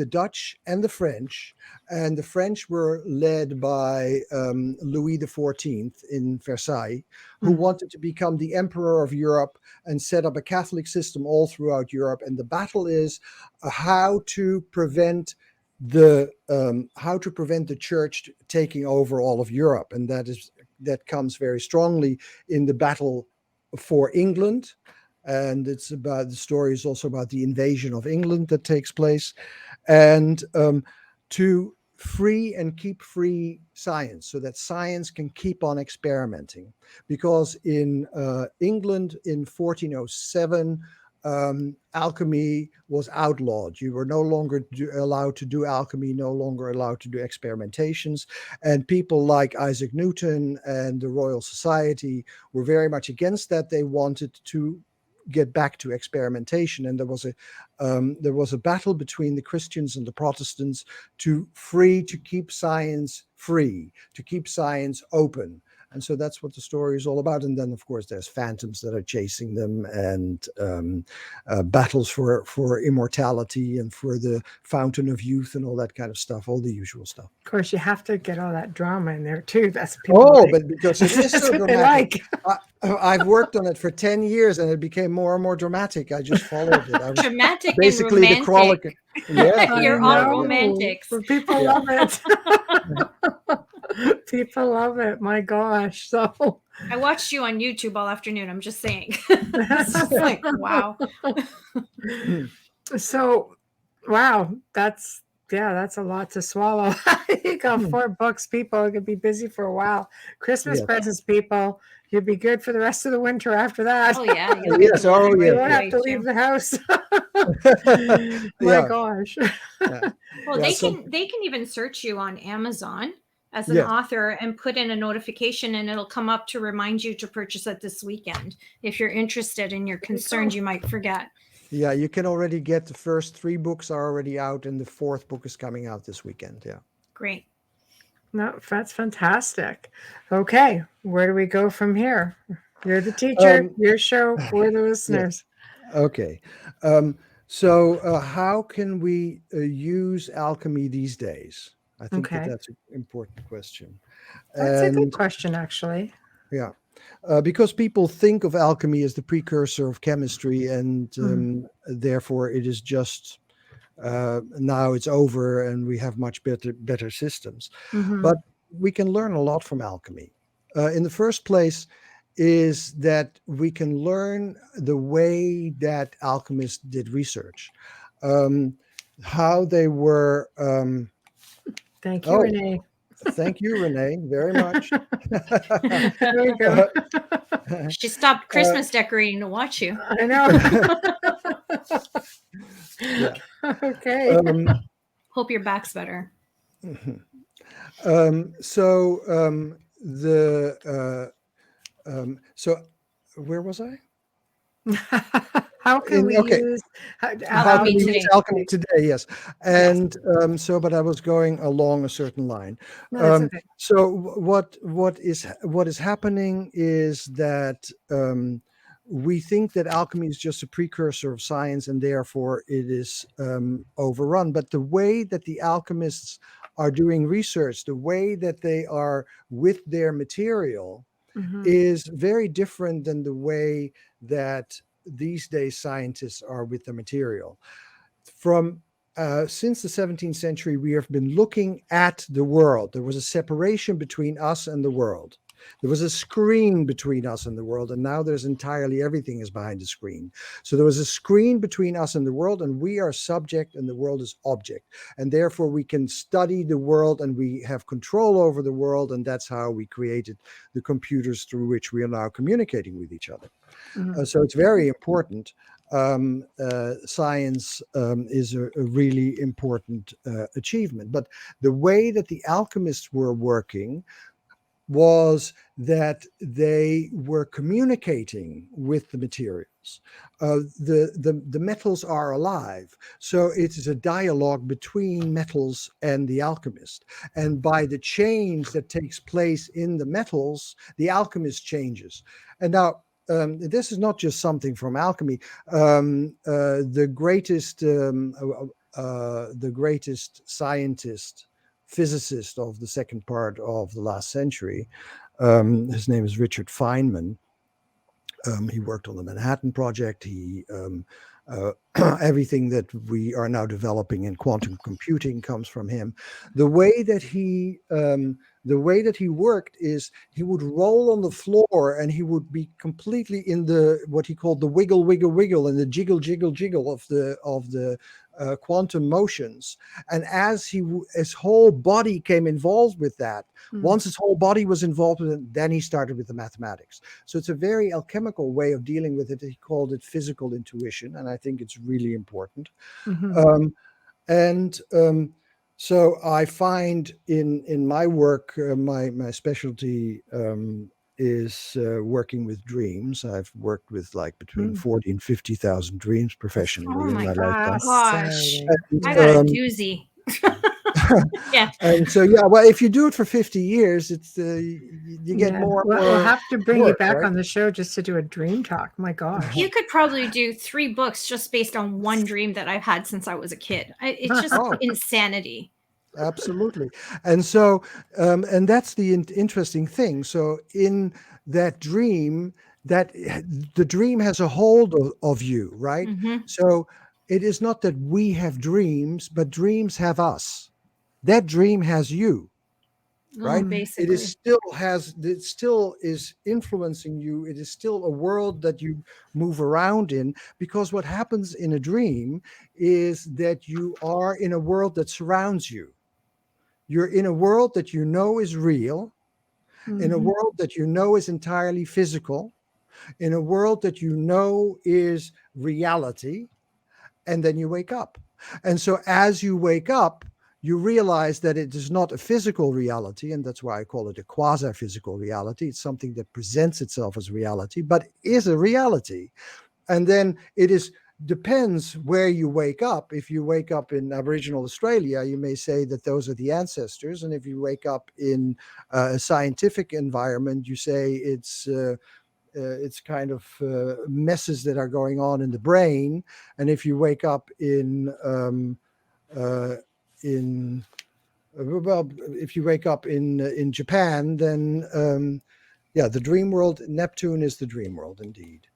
Speaker 4: Dutch and the French, and the French were led by Louis XIV in Versailles, who wanted to become the emperor of Europe and set up a Catholic system all throughout Europe. And the battle is how to prevent the church taking over all of Europe, and that comes very strongly in the battle for England. And it's about, the story is also about the invasion of England that takes place, and to free and keep free science, so that science can keep on experimenting. Because in England in 1407, alchemy was outlawed. You were no longer allowed to do alchemy, no longer allowed to do experimentations. And people like Isaac Newton and the Royal Society were very much against that. They wanted to get back to experimentation, and there was a battle between the Christians and the Protestants to keep science free, to keep science open. And so that's what the story is all about. And then, of course, there's phantoms that are chasing them, and battles for immortality and for the fountain of youth and all that kind of stuff, all the usual stuff.
Speaker 2: Of course, you have to get all that drama in there too. That's people
Speaker 4: but because it is so dramatic. I've worked on it for 10 years, and it became more and more dramatic. I just followed it. I was
Speaker 3: dramatic
Speaker 4: basically
Speaker 3: and romantic.
Speaker 4: Yeah,
Speaker 3: you're all romantics.
Speaker 2: People love it. People love it. My gosh. So
Speaker 3: I watched you on YouTube all afternoon. I'm just saying. It's just like, wow.
Speaker 2: So, wow, that's a lot to swallow. You got 4 books, people. You could be busy for a while. Christmas presents, people. You'd be good for the rest of the winter after that.
Speaker 3: Oh yeah.
Speaker 4: Yes. Oh yeah.
Speaker 2: You won't have to leave the house. My gosh.
Speaker 3: Well, they can even search you on Amazon. as an author and put in a notification, and it'll come up to remind you to purchase it this weekend. If you're interested and you're concerned you might forget.
Speaker 4: Yeah, you can already get the first 3 books are already out, and the 4th book is coming out this weekend. Yeah.
Speaker 3: Great.
Speaker 2: No, that's fantastic. Okay, where do we go from here? You're the teacher, your show, we're the listeners.
Speaker 4: Yeah. Okay. So how can we use alchemy these days? I think that's an important question.
Speaker 2: That's a good question, actually.
Speaker 4: Yeah. Because people think of alchemy as the precursor of chemistry, and therefore it is just now it's over and we have much better systems. But we can learn a lot from alchemy. In the first place is that we can learn the way that alchemists did research, how they were.
Speaker 2: Thank you, Renee.
Speaker 4: Thank you, Renee, very much.
Speaker 2: There you go.
Speaker 3: She stopped Christmas decorating to watch you.
Speaker 2: I know.
Speaker 4: Yeah.
Speaker 2: Okay.
Speaker 3: Hope your back's better.
Speaker 4: So where was I?
Speaker 2: How can we use
Speaker 3: alchemy
Speaker 4: today? Yes. And but I was going along a certain line.
Speaker 2: No, that's okay.
Speaker 4: So what is happening is that we think that alchemy is just a precursor of science, and therefore it is overrun. But the way that the alchemists are doing research, the way that they are with their material, is very different than the way that these days scientists are with the material. From since the 17th century, we have been looking at the world. There was a separation between us and the world. There was a screen between us and the world, and now there's entirely everything is behind the screen. So there was a screen between us and the world, and we are subject and the world is object. And therefore we can study the world and we have control over the world, and that's how we created the computers through which we are now communicating with each other. So it's very important. Science is a really important achievement. But the way that the alchemists were working was that they were communicating with the materials. The metals are alive, so it is a dialogue between metals and the alchemist. And by the change that takes place in the metals, the alchemist changes. And now, this is not just something from alchemy. The greatest scientist, physicist of the second part of the last century, his name is Richard Feynman. He worked on the Manhattan Project. Everything that we are now developing in quantum computing comes from him. The way that he worked is he would roll on the floor and he would be completely in what he called the wiggle, wiggle, wiggle, and the jiggle, jiggle, jiggle of the quantum motions. And as his whole body came involved with that, once his whole body was involved with it, then he started with the mathematics. So it's a very alchemical way of dealing with it. He called it physical intuition, and I think it's really important. So I find in my work, my specialty is working with dreams. I've worked with between 40 and 50,000 dreams professionally in my lifetime.
Speaker 3: Gosh, I got a doozy. Yeah.
Speaker 4: And so, well, if you do it for 50 years, it's you get more.
Speaker 2: We'll have to bring you back on the show just to do a dream talk. My gosh.
Speaker 3: You could probably do 3 books just based on one dream that I've had since I was a kid. It's just insanity.
Speaker 4: Absolutely. And so, and that's the interesting thing. So in that dream, that the dream has a hold of you, right? So it is not that we have dreams, but dreams have us. That dream has you, right?
Speaker 3: Basically.
Speaker 4: It still is influencing you. It is still a world that you move around in, because what happens in a dream is that you are in a world that surrounds you. You're in a world that you know is real, in a world that you know is entirely physical, in a world that you know is reality, and then you wake up. And so as you wake up, you realize that it is not a physical reality, and that's why I call it a quasi-physical reality. It's something that presents itself as reality, but is a reality. And then it is depends where you wake up. If you wake up in Aboriginal Australia, you may say that those are the ancestors, and if you wake up in a scientific environment, you say it's kind of messes that are going on in the brain. And if you wake up well, if you wake up in Japan, then yeah, the dream world, Neptune is the dream world indeed.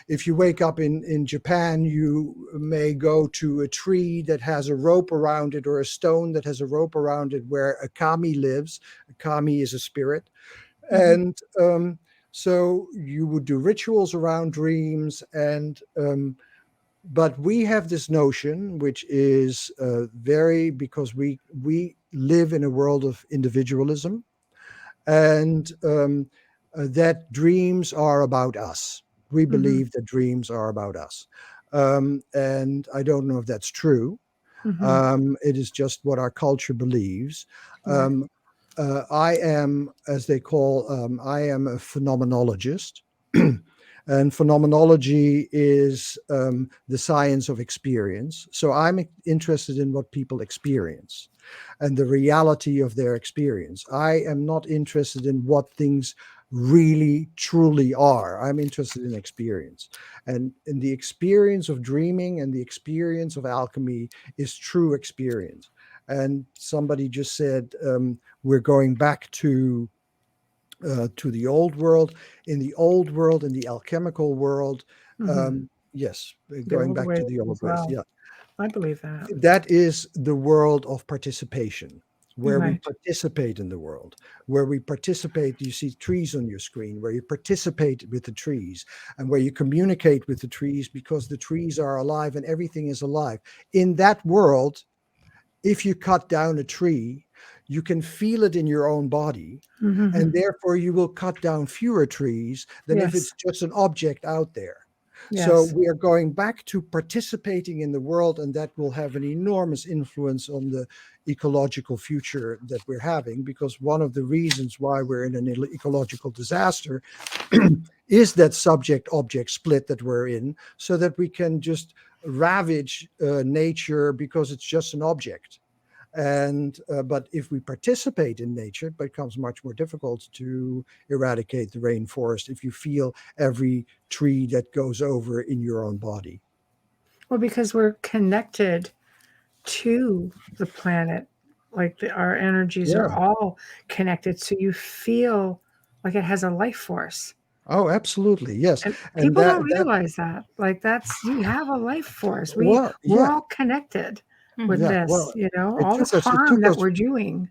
Speaker 4: If you wake up in Japan, you may go to a tree that has a rope around it, or a stone that has a rope around it, where a kami lives. A kami is a spirit. And so you would do rituals around dreams. And but we have this notion, which is because we live in a world of individualism, and that dreams are about us. We believe that dreams are about us. And I don't know if that's true. It is just what our culture believes. I am, as they call, I am a phenomenologist. And phenomenology is the science of experience. So I'm interested in what people experience and the reality of their experience. I am not interested in what things really truly are. I'm interested in experience. And in the experience of dreaming and the experience of alchemy is true experience. And somebody just said, we're going back to the old world. In the old world, in the alchemical world, yes, going back to the old ways. Yeah,
Speaker 2: I believe that.
Speaker 4: that is the world of participation, where we
Speaker 2: Right.
Speaker 4: participate in the world, where we participate. You see trees on your screen, where you participate with the trees, and where you communicate with the trees, because the trees are alive and everything is alive. In that world, if you cut down a tree, you can feel it in your own body, and therefore you will cut down fewer trees than if it's
Speaker 2: Yes.
Speaker 4: just an object out there. So
Speaker 2: Yes.
Speaker 4: we are going back to participating in the world, and that will have an enormous influence on the ecological future that we're having, because one of the reasons why we're in an ecological disaster is that subject-object split that we're in, so that we can just ravage nature because it's just an object. And but if we participate in nature, it becomes much more difficult to eradicate the rainforest if you feel every tree that goes over in your own body.
Speaker 2: Well, because we're connected to the planet, like our energies are
Speaker 4: Yeah.
Speaker 2: all connected, so you feel like it has a life force.
Speaker 4: Oh, absolutely. Yes.
Speaker 2: And
Speaker 4: And
Speaker 2: people don't
Speaker 4: that
Speaker 2: realize that. Like you have a life force.
Speaker 4: well,
Speaker 2: We're
Speaker 4: yeah,
Speaker 2: all connected with
Speaker 4: yeah.
Speaker 2: this,
Speaker 4: Well, it
Speaker 2: all the
Speaker 4: took us it
Speaker 2: harm
Speaker 4: took
Speaker 2: that
Speaker 4: us
Speaker 2: we're doing.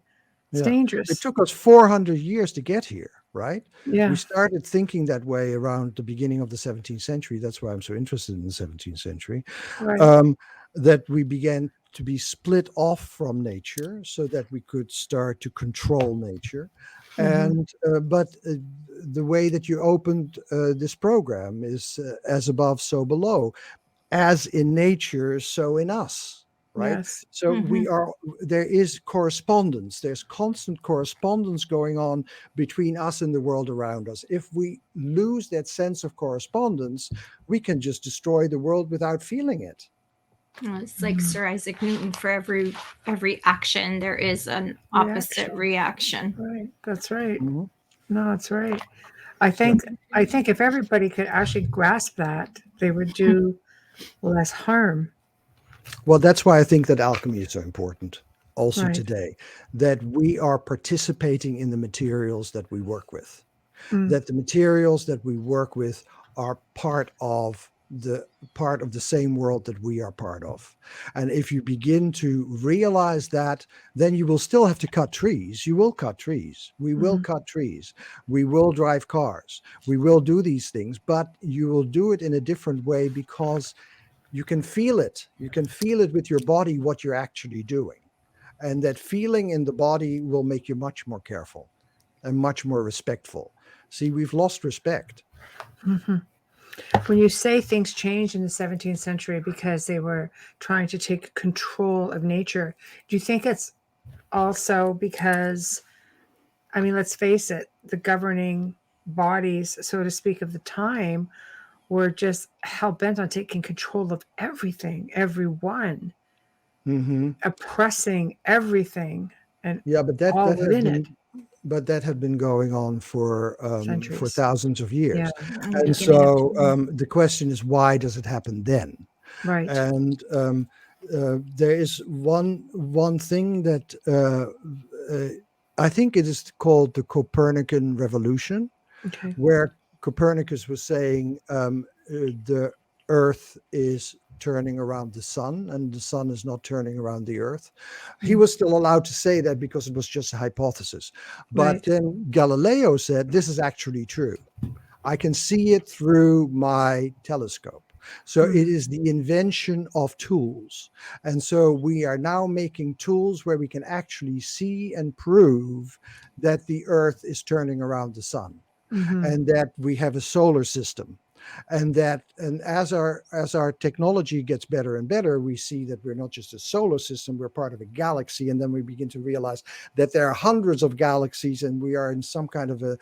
Speaker 2: It's
Speaker 4: Yeah, it
Speaker 2: dangerous.
Speaker 4: took us 400 years to get here, right? We
Speaker 2: Yeah.
Speaker 4: started thinking that way around the beginning of the 17th century. That's why I'm so interested in the 17th century.
Speaker 2: Right.
Speaker 4: Um, that we began to be split off from nature so that we could start to control nature. And but the way that you opened this program is as above, so below. As in nature, so in us, right?
Speaker 2: Yes.
Speaker 4: So there is correspondence, there's constant correspondence going on between us and the world around us. If we lose that sense of correspondence, we can just destroy the world without feeling it.
Speaker 3: Well, it's like Sir Isaac Newton, for every action there is an opposite reaction.
Speaker 2: Right. That's right.
Speaker 4: Mhm.
Speaker 2: No, that's right.
Speaker 4: Yeah.
Speaker 2: I think if everybody could actually grasp that, they would do less harm.
Speaker 4: Well, that's why I think that alchemy is so important also
Speaker 2: Right.
Speaker 4: today, that we are participating in the materials that we work with. That the materials that we work with are part of the same world that we are part of. And if you begin to realize that, then you will still have to cut trees. You will cut trees. We will cut trees. We will drive cars. We will do these things, but you will do it in a different way, because you can feel it. You can feel it with your body, what you're actually doing. And that feeling in the body will make you much more careful and much more respectful. See, we've lost respect.
Speaker 2: When you say things changed in the 17th century because they were trying to take control of nature, do you think it's also because, I mean, let's face it, the governing bodies, so to speak, of the time were just hell bent on taking control of everything, everyone, oppressing everything, and
Speaker 4: Yeah, but that
Speaker 2: all
Speaker 4: that had
Speaker 2: within it.
Speaker 4: that had been going on for
Speaker 2: Centuries.
Speaker 4: thousands of
Speaker 2: Yeah.
Speaker 4: years.
Speaker 3: And
Speaker 4: And
Speaker 3: beginning of
Speaker 4: so the question is, why does it happen then?
Speaker 2: Right.
Speaker 4: And there is one thing that I think it is called the Copernican revolution,
Speaker 2: Okay.
Speaker 4: where Copernicus was saying the Earth is turning around the sun and the sun is not turning around the Earth. He was still allowed to say that because it was just a hypothesis. But
Speaker 2: Right.
Speaker 4: then Galileo said, this is actually true. I can see it through my telescope. So it is the invention of tools. And so we are now making tools where we can actually see and prove that the Earth is turning around the sun, and that we have a solar system, and as our technology gets better and better, we see that we're not just a solar system, we're part of a galaxy. And then we begin to realize that there are hundreds of galaxies and we are in some kind of a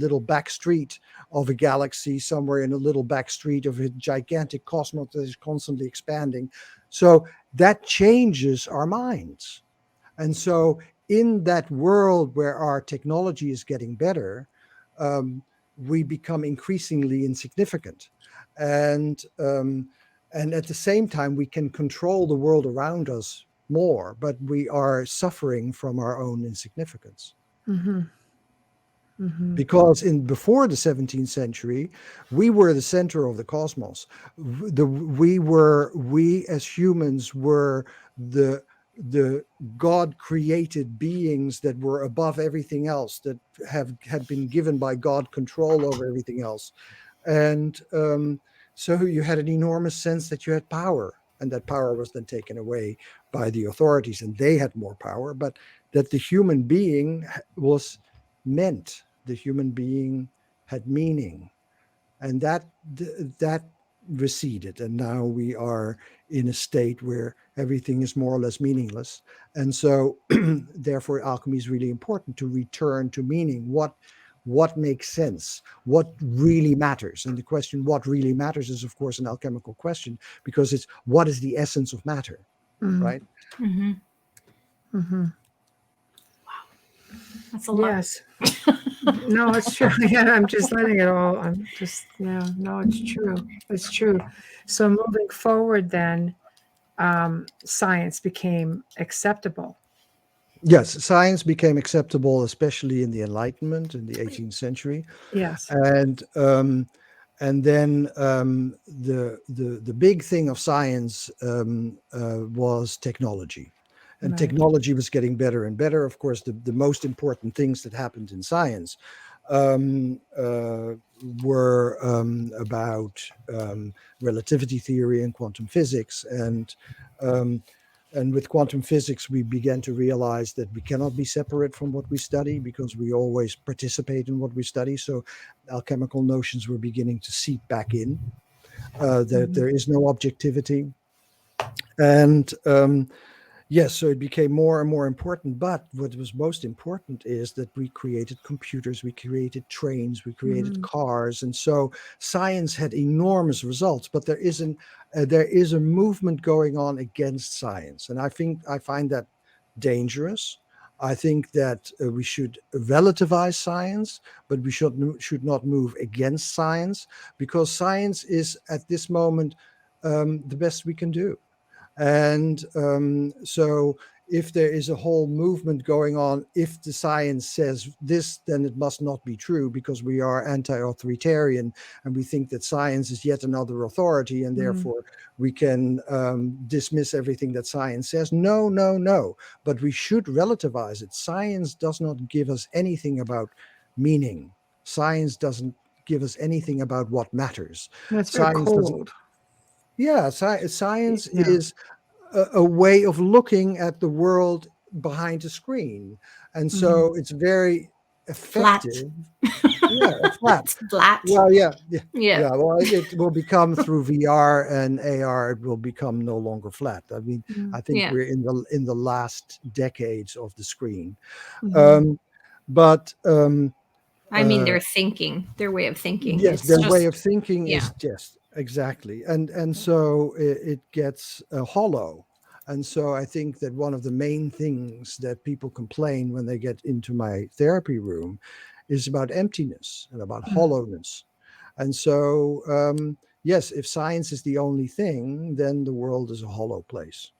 Speaker 4: little back street of a galaxy, somewhere in a little back street of a gigantic cosmos that is constantly expanding. So that changes our minds. And so, in that world where our technology is getting better, we become increasingly insignificant, and at the same time, we can control the world around us more, but we are suffering from our own insignificance. Because before the 17th century, we were the center of the cosmos. We as humans were the God created beings that were above everything else, that had been given by God control over everything else. And so you had an enormous sense that you had power, and that power was then taken away by the authorities, and they had more power, but that the human being was meant, the human being had meaning, and that receded, and now we are in a state where everything is more or less meaningless. And so therefore alchemy is really important, to return to meaning. What makes sense, what really matters. And the question what really matters is of course an alchemical question, because it's what is the essence of matter, right?
Speaker 3: That's a lot.
Speaker 2: Yes. No, it's true. Yeah, I'm just letting it all. I'm just, yeah, no, it's true. It's true. So moving forward, then, science became acceptable.
Speaker 4: Yes, science became acceptable, especially in the Enlightenment in the 18th century.
Speaker 2: Yes.
Speaker 4: And then the big thing of science was technology. And
Speaker 2: Right.
Speaker 4: technology was getting better and better. Of course, the most important things that happened in science were about relativity theory and quantum physics. And with quantum physics, we began to realize that we cannot be separate from what we study, because we always participate in what we study. So alchemical notions were beginning to seep back in, that there is no objectivity. And yes, so it became more and more important. But what was most important is that we created computers, we created trains, we created cars. And so science had enormous results. But there is a movement going on against science. And I find that dangerous. I think that we should relativize science, but we should not move against science, because science is at this moment the best we can do. And so if there is a whole movement going on, if the science says this, then it must not be true, because we are anti-authoritarian and we think that science is yet another authority, and therefore we can dismiss everything that science says. No, no, no. But we should relativize it. Science does not give us anything about meaning. Science doesn't give us anything about what matters.
Speaker 2: That's very
Speaker 4: Science doesn't.
Speaker 2: cold.
Speaker 4: Yeah, science
Speaker 2: Yeah.
Speaker 4: is a way of looking at the world behind a screen. And so it's very effective. Flat.
Speaker 3: It's flat.
Speaker 4: Well, yeah.
Speaker 3: Yeah.
Speaker 4: Well, it will become through VR and AR. It will become no longer flat. I mean, I think
Speaker 3: Yeah.
Speaker 4: we're in the last decades of the screen.
Speaker 2: Mhm.
Speaker 4: But
Speaker 3: I mean, their way of thinking.
Speaker 4: yes,
Speaker 3: It's
Speaker 4: their
Speaker 3: just,
Speaker 4: way of thinking
Speaker 3: yeah.
Speaker 4: is yes, exactly, and so it gets hollow. And so I think that one of the main things that people complain when they get into my therapy room is about emptiness and about hollowness. And so, yes, if science is the only thing, then the world is a hollow place.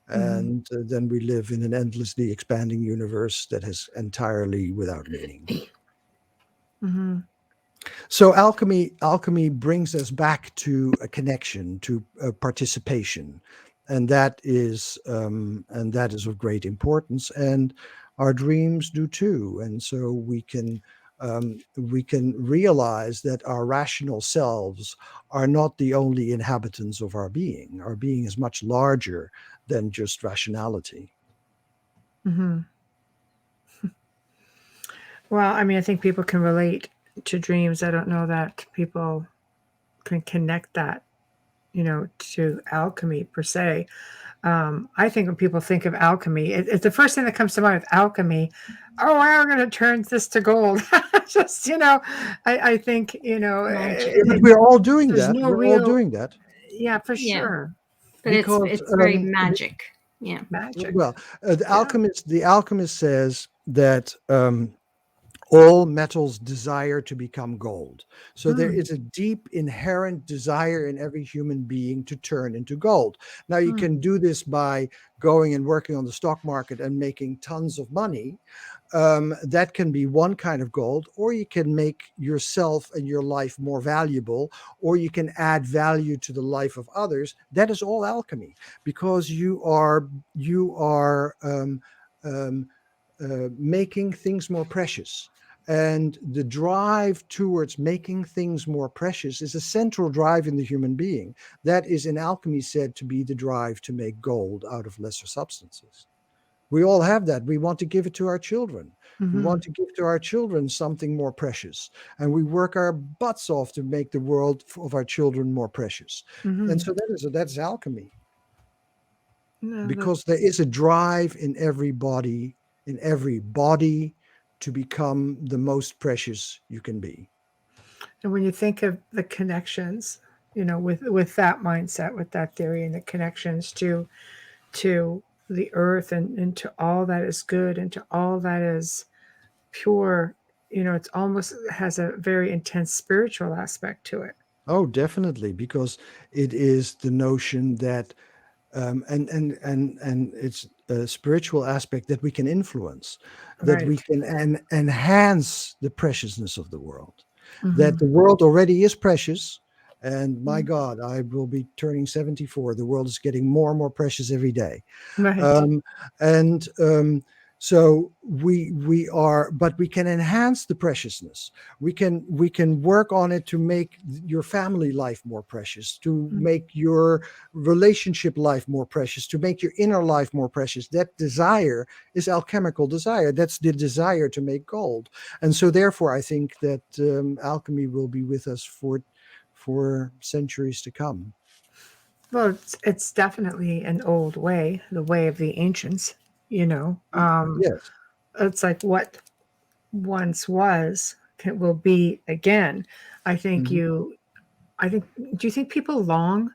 Speaker 4: And then we live in an endlessly expanding universe that is entirely without meaning.
Speaker 2: Mhm.
Speaker 4: So alchemy brings us back to a connection, to a participation, and that is of great importance. And our dreams do too. And so we can realize that our rational selves are not the only inhabitants of our being. Our being is much larger than just rationality.
Speaker 2: Mhm. Well, I mean, I think people can relate to dreams. I don't know that people can connect that, to alchemy per se. I think when people think of alchemy, it's the first thing that comes to mind with alchemy. Oh, we're going to turn this to gold. Just, I think,
Speaker 3: Magic.
Speaker 4: Yeah, but we're all doing
Speaker 2: there's
Speaker 4: that.
Speaker 2: no
Speaker 4: We're all
Speaker 2: real,
Speaker 4: doing that
Speaker 2: yeah, for
Speaker 3: Yeah.
Speaker 2: sure.
Speaker 3: But
Speaker 4: because
Speaker 3: it's very magic. Yeah.
Speaker 2: Magic.
Speaker 4: well, the alchemist says that all metals desire to become gold. So there
Speaker 2: Mm,
Speaker 4: is a deep inherent desire in every human being to turn into gold. Now you
Speaker 2: mm,
Speaker 4: can do this by going and working on the stock market and making tons of money. That can be one kind of gold, or you can make yourself and your life more valuable, or you can add value to the life of others. That is all alchemy, because you are making things more precious. And the drive towards making things more precious is a central drive in the human being. That is in alchemy said to be the drive to make gold out of lesser substances. We all have that. We want to give it to our children. We want
Speaker 2: mhm,
Speaker 4: to give to our children something more precious. And we work our butts off to make the world of our children more precious. And
Speaker 2: mhm.
Speaker 4: so that's alchemy,
Speaker 2: No,
Speaker 4: because there is a drive in every body to become the most precious you can be.
Speaker 2: and when you think of the connections, with that mindset, with that theory, and the connections to the earth and to all that is good and to all that is pure, it's almost has a very intense spiritual aspect to it.
Speaker 4: Oh, definitely, because it is the notion that and it's a spiritual aspect that we can influence, that we
Speaker 2: Right.
Speaker 4: can enhance the preciousness of the world, that
Speaker 2: Hmm.
Speaker 4: the world already is precious. And my
Speaker 2: Mm.
Speaker 4: God, I will be turning 74. The world is getting more and more precious every day.
Speaker 2: Right.
Speaker 4: um, and so we are, but we can enhance the preciousness. We can work on it to make your family life more precious, to
Speaker 2: Mm.
Speaker 4: make your relationship life more precious, to make your inner life more precious. That desire is alchemical desire. That's the desire to make gold. And so therefore I think that alchemy will be with us for centuries to come.
Speaker 2: Well, it's definitely an old way, the way of the ancients.
Speaker 4: Yes.
Speaker 2: It's like what once was will be again. I think
Speaker 4: Mhm.
Speaker 2: you. I think. Do you think people long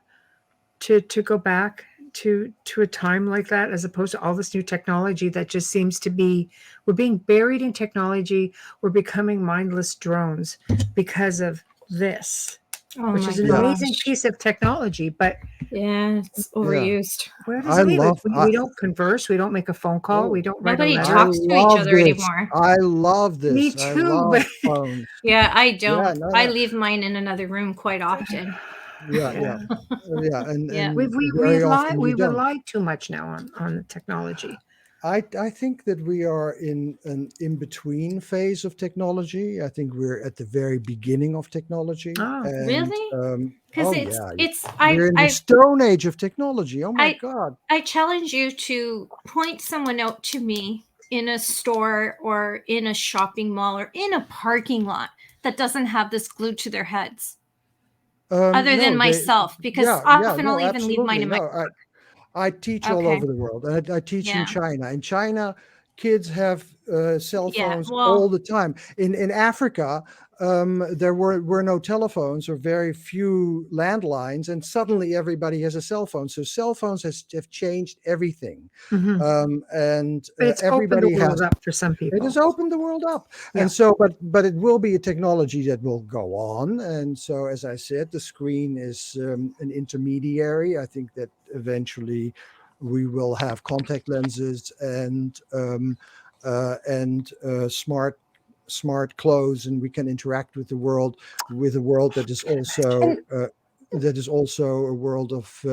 Speaker 2: to go back to a time like that, as opposed to all this new technology that just seems to be, we're being buried in technology, we're becoming mindless drones because of this,
Speaker 3: Oh
Speaker 2: which
Speaker 3: my
Speaker 2: is an
Speaker 4: Yeah.
Speaker 2: amazing
Speaker 3: gosh.
Speaker 2: piece of technology, but
Speaker 3: Yeah, it's
Speaker 4: Yeah.
Speaker 3: overused.
Speaker 2: where does
Speaker 4: I
Speaker 2: it leave us?
Speaker 4: love
Speaker 2: We don't converse, we don't make a phone call, we
Speaker 4: Oh,
Speaker 2: don't write a
Speaker 3: Nobody
Speaker 4: I
Speaker 2: letter.
Speaker 3: talks to each
Speaker 4: love
Speaker 3: other
Speaker 4: this.
Speaker 3: anymore.
Speaker 4: I love
Speaker 2: Me
Speaker 4: this. I
Speaker 2: too,
Speaker 4: love
Speaker 2: but
Speaker 4: phones.
Speaker 3: Yeah, I
Speaker 4: Yeah,
Speaker 3: don't.
Speaker 4: no,
Speaker 3: I
Speaker 4: no.
Speaker 3: leave mine in another room quite often.
Speaker 4: Yeah, yeah.
Speaker 2: yeah,
Speaker 4: Yeah,
Speaker 3: Yeah.
Speaker 4: and very often you
Speaker 2: we've
Speaker 4: don't.
Speaker 2: relied too much now on the technology.
Speaker 4: I think that we are in an in-between phase of technology. I think we're at the very beginning of technology.
Speaker 2: Oh,
Speaker 4: And
Speaker 3: Really? Because
Speaker 4: oh yeah,
Speaker 3: it's
Speaker 4: we're in the stone age of technology. Oh my
Speaker 3: I
Speaker 4: God.
Speaker 3: I challenge you to point someone out to me in a store or in a shopping mall or in a parking lot that doesn't have this glued to their heads? Other
Speaker 4: No,
Speaker 3: than myself, because often I'll
Speaker 4: no,
Speaker 3: even leave mine
Speaker 4: absolutely.
Speaker 3: in my.
Speaker 4: No, I teach all
Speaker 3: Okay.
Speaker 4: over the world. I teach in
Speaker 3: Yeah.
Speaker 4: China. In China, kids have cell
Speaker 3: Yeah.
Speaker 4: phones
Speaker 3: Well,
Speaker 4: all the time. In Africa, there were no telephones or very few landlines, and suddenly everybody has a cell phone. So cell phones have changed everything,
Speaker 2: Mhm.
Speaker 4: and
Speaker 2: But it's opened the
Speaker 4: everybody
Speaker 2: world
Speaker 4: has.
Speaker 2: up for some
Speaker 4: It
Speaker 2: people.
Speaker 4: has opened the world up.
Speaker 2: Yeah.
Speaker 4: And so, but it will be a technology that will go on. And so, as I said, the screen is an intermediary. I think that eventually we will have contact lenses and smart clothes, and we can interact with the world, that is also
Speaker 3: and
Speaker 4: a world of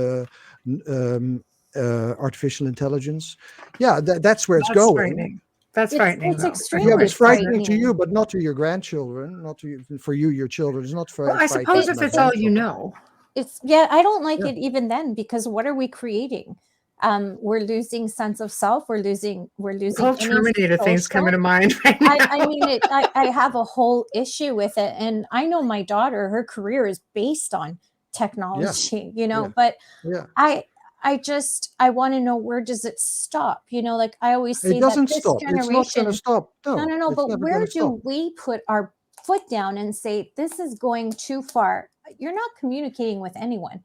Speaker 4: artificial intelligence. Yeah, that's where it's
Speaker 2: That's
Speaker 4: going.
Speaker 2: frightening. That's frightening,
Speaker 3: it's
Speaker 2: though.
Speaker 4: Yeah,
Speaker 3: extremely
Speaker 4: it's frightening to
Speaker 3: frightening.
Speaker 4: you, but not to your grandchildren, not to you, for you, your children. It's not
Speaker 2: Well, I
Speaker 4: frightening
Speaker 2: suppose
Speaker 4: to
Speaker 2: if
Speaker 4: my
Speaker 2: it's all you
Speaker 4: grandchildren.
Speaker 2: know.
Speaker 3: I don't like
Speaker 4: Yeah.
Speaker 3: it even then, because what are we creating? We're losing sense of self. We're losing
Speaker 2: The whole
Speaker 3: any
Speaker 2: Terminator thing's coming to
Speaker 3: social.
Speaker 2: mind right now.
Speaker 3: I mean, I have a whole issue with it. And I know my daughter, her career is based on technology,
Speaker 4: Yeah.
Speaker 3: but
Speaker 4: Yeah.
Speaker 3: I want to know, where does it stop? Like I always
Speaker 4: It
Speaker 3: say that
Speaker 4: doesn't
Speaker 3: this
Speaker 4: stop. It's not going to
Speaker 3: generation,
Speaker 4: stop.
Speaker 3: no,
Speaker 4: No, it's
Speaker 3: but
Speaker 4: never going
Speaker 3: where
Speaker 4: to stop.
Speaker 3: do we put our foot down and say, this is going too far? You're not communicating with anyone.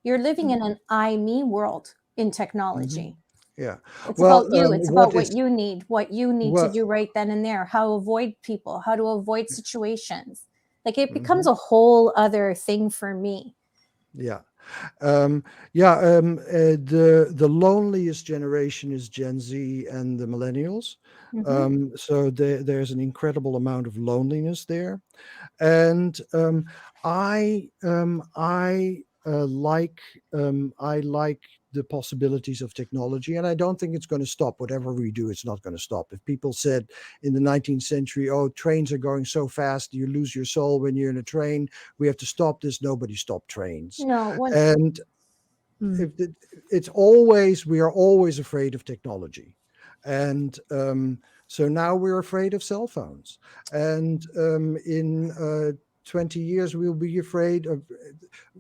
Speaker 3: You're living in an I, me world in technology.
Speaker 4: Yeah.
Speaker 3: It's
Speaker 4: Well,
Speaker 3: about you. It's about
Speaker 4: what
Speaker 3: what
Speaker 4: is
Speaker 3: you need, to
Speaker 4: what?
Speaker 3: do right then and there, how to avoid people, how to avoid situations. Like it becomes
Speaker 4: Mhm.
Speaker 3: a whole other thing for me.
Speaker 4: Yeah. The loneliest generation is Gen Z and the millennials. So there's an incredible amount of loneliness there, and I like the possibilities of technology, and I don't think it's going to stop. Whatever we do, it's not going to stop. If people said in the 19th century, "Oh, trains are going so fast, you lose your soul when you're in a train. We have to stop this." Nobody stopped trains,
Speaker 3: No, one.
Speaker 4: and
Speaker 2: Mm.
Speaker 4: we are always afraid of technology, and so now we're afraid of cell phones, and in 20 years we'll be afraid of.